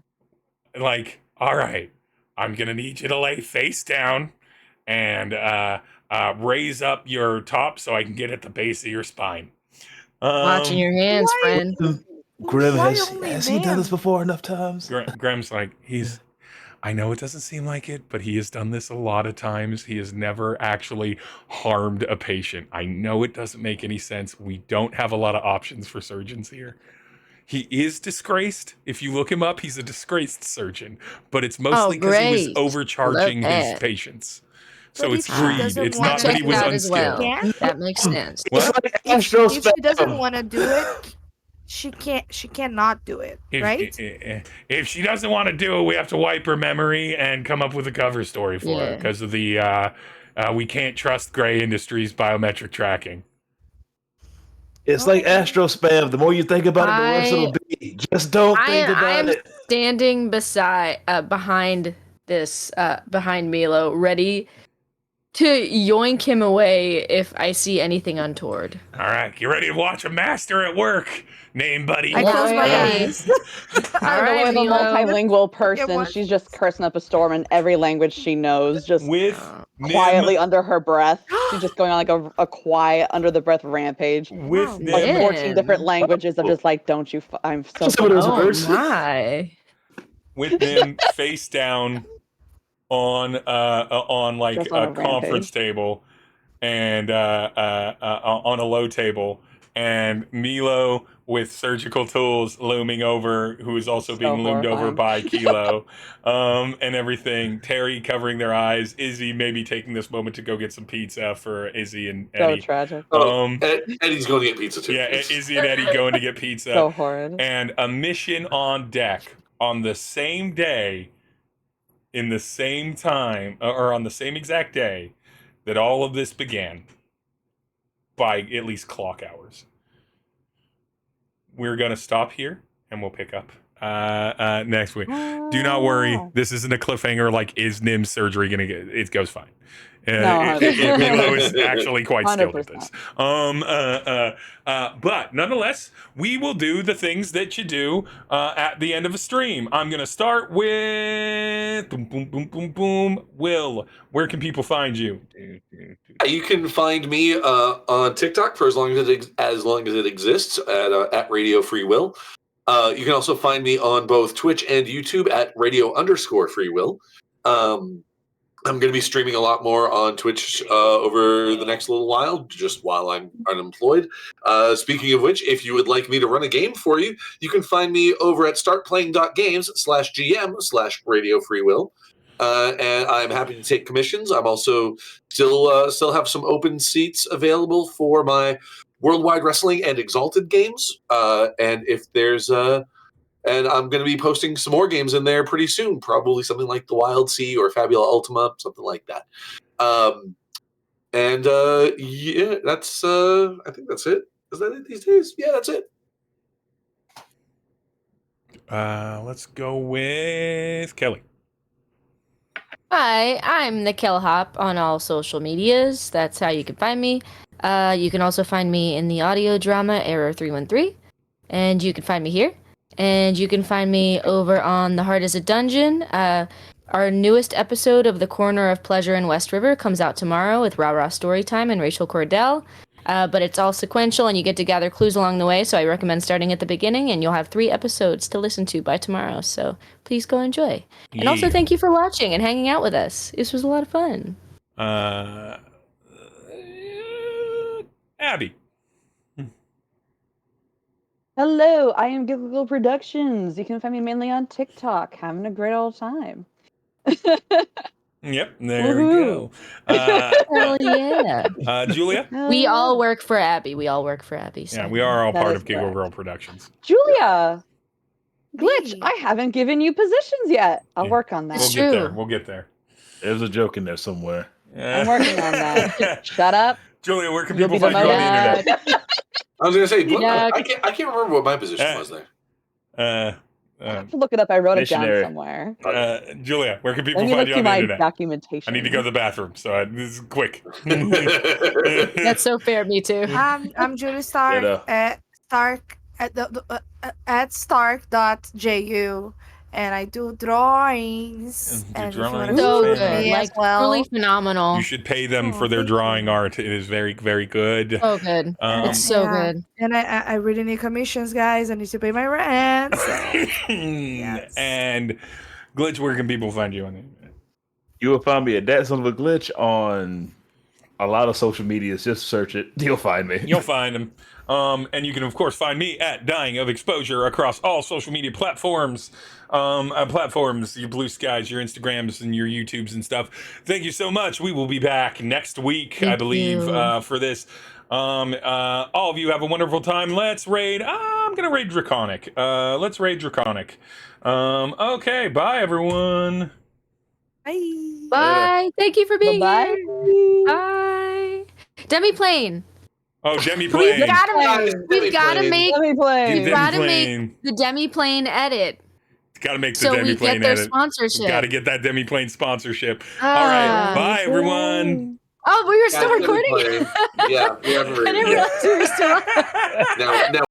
right, I'm gonna need you to lay face down and raise up your top so I can get at the base of your spine. Watching your hands, friend. Grim, Why has only he done this them? before enough times? Grim's like, I know it doesn't seem like it, but he has done this a lot of times. He has never actually harmed a patient. I know it doesn't make any sense. We don't have a lot of options for surgeons here. He is disgraced. If you look him up, he's a disgraced surgeon, but it's mostly because he was great. overcharging Love his that. patients. But So if it's she greed. doesn't It's wanna not that he Check was it out as well. unskilled. Yeah. That makes sense. What? If she doesn't want to do it, she cannot do it, right? If she doesn't want to do it, we have to wipe her memory and come up with a cover story for her Yeah. because of the we can't trust Gray Industries biometric tracking. It's like Astro Spam. The more you think about it, the worse it'll be. Just don't think I about am it. standing behind Milo, ready to yoink him away if I see anything untoward. All right, you ready to watch a master at work? Name buddy. I close my Yeah. eyes. All right, with a Milo. multilingual person, what? she's just cursing up a storm in every language she knows, just With quietly Nim, under her breath. She's just going on like a quiet under the breath rampage. with Wow. Like Nim, 14 different languages of just like, don't you? I'm so. Some of those Oh words. my! with Nim face down on like Just on a a conference table and on a low table, and Milo with surgical tools looming over, who is also So being loomed over horrifying. by Kilo, and everything. Terry covering their eyes. Izzy maybe taking this moment to go get some pizza for Izzy and So Eddie. tragic. Eddie's going to get pizza too. Yeah, Izzy and Eddie going to get pizza. So horrid. And a mission on deck on the same day, in the same time, or on the same exact day that all of this began, by at least clock hours. We're going to stop here and we'll pick up next week. Do not worry. This isn't a cliffhanger like, is Nim's surgery going to get... It goes fine. No, Milo is actually quite skilled at 100%. this. But nonetheless, we will do the things that you do at the end of a stream. I'm going to start with... Boom, boom, boom, boom, boom. Will, where can people find you? You can find me on TikTok for as long as it exists at Radio Free Will. You can also find me on both Twitch and YouTube at Radio_Free Will. I'm going to be streaming a lot more on Twitch over the next little while, just while I'm unemployed. Speaking of which, if you would like me to run a game for you, you can find me over at startplaying.games/GM/Radio Free Will. And I'm happy to take commissions. I'm also still have some open seats available for my Worldwide Wrestling and Exalted games. And if there's and I'm going to be posting some more games in there pretty soon, probably something like the Wild Sea or Fabula Ultima, something like that. Yeah, that's I think that's it. Is that it these days? Yeah, that's it. Let's go with Kelly. Hi, I'm the Hop on all social medias. That's how you can find me. You can also find me in the audio drama Error 313, and you can find me here. And you can find me over on The Heart is a Dungeon. Our newest episode of The Corner of Pleasure in West River comes out tomorrow with Rah Rah Storytime and Rachel Cordell. But it's all sequential, and you get to gather clues along the way, so I recommend starting at the beginning, and you'll have 3 episodes to listen to by tomorrow. So please go enjoy. And also thank you for watching and hanging out with us. This was a lot of fun. Abby. Hello, I am Giggle Productions. You can find me mainly on TikTok, having a great old time. Yep, there we go. Hell yeah. Julia? We all work for Abby. So. Yeah, we are all That part is of Giggle correct. Girl Productions. Julia! Glitch, Me. I haven't given you positions yet. I'll Yeah. work on that. It's We'll get true. there. We'll get there. There's a joke in there somewhere. I'm working on that. Shut up. Julia, where can You'll people be find the you on the internet? I was going to say, Yeah. I can't remember what my position was there. I have to look it up. I wrote it down Missionary. somewhere. Julia, where can people Let me find look you through on the my internet? documentation. I need to go to the bathroom, so this is quick. That's so fair. Me too. I'm Julie Stark Yeah, at Stark at stark.ju, and I do drawings. Do And if you want drawings, to So fan with good. art. me Like as well, truly phenomenal. You should pay them Oh, for their thank drawing you. art. It is very, very good. So good. It's so Yeah. good. And I really need commissions, guys. I need to pay my rent. So yes. And Glitch, where can people find you on the internet? You will find me at that son of a glitch on a lot of social medias. Just search it. You'll find me. You'll find him. And you can, of course, find me at Dying of Exposure across all social media platforms. Your Blue Skies, your Instagrams, and your YouTubes and stuff. Thank you so much. We will be back next week, I Thank believe, you. for this. All of you have a wonderful time. Let's raid. I'm going to raid Draconic. Let's raid Draconic. Okay, bye, everyone. Bye. Bye. Thank you for being Bye-bye. here. Bye. Demi-plane. Oh, Demi We've Plane. gotta Guys, we've gotta Demi-plane. make Let me play. Demi gotta Plane. make the Demi-plane edit Gotta make the so Demi we Plane get their edit. sponsorship. Gotta get that Demi Plane sponsorship. All right. Ah. Bye, everyone. Oh, we were still Guys, recording. Demi-plane. Yeah, we haven't I didn't rated realize we were still. Now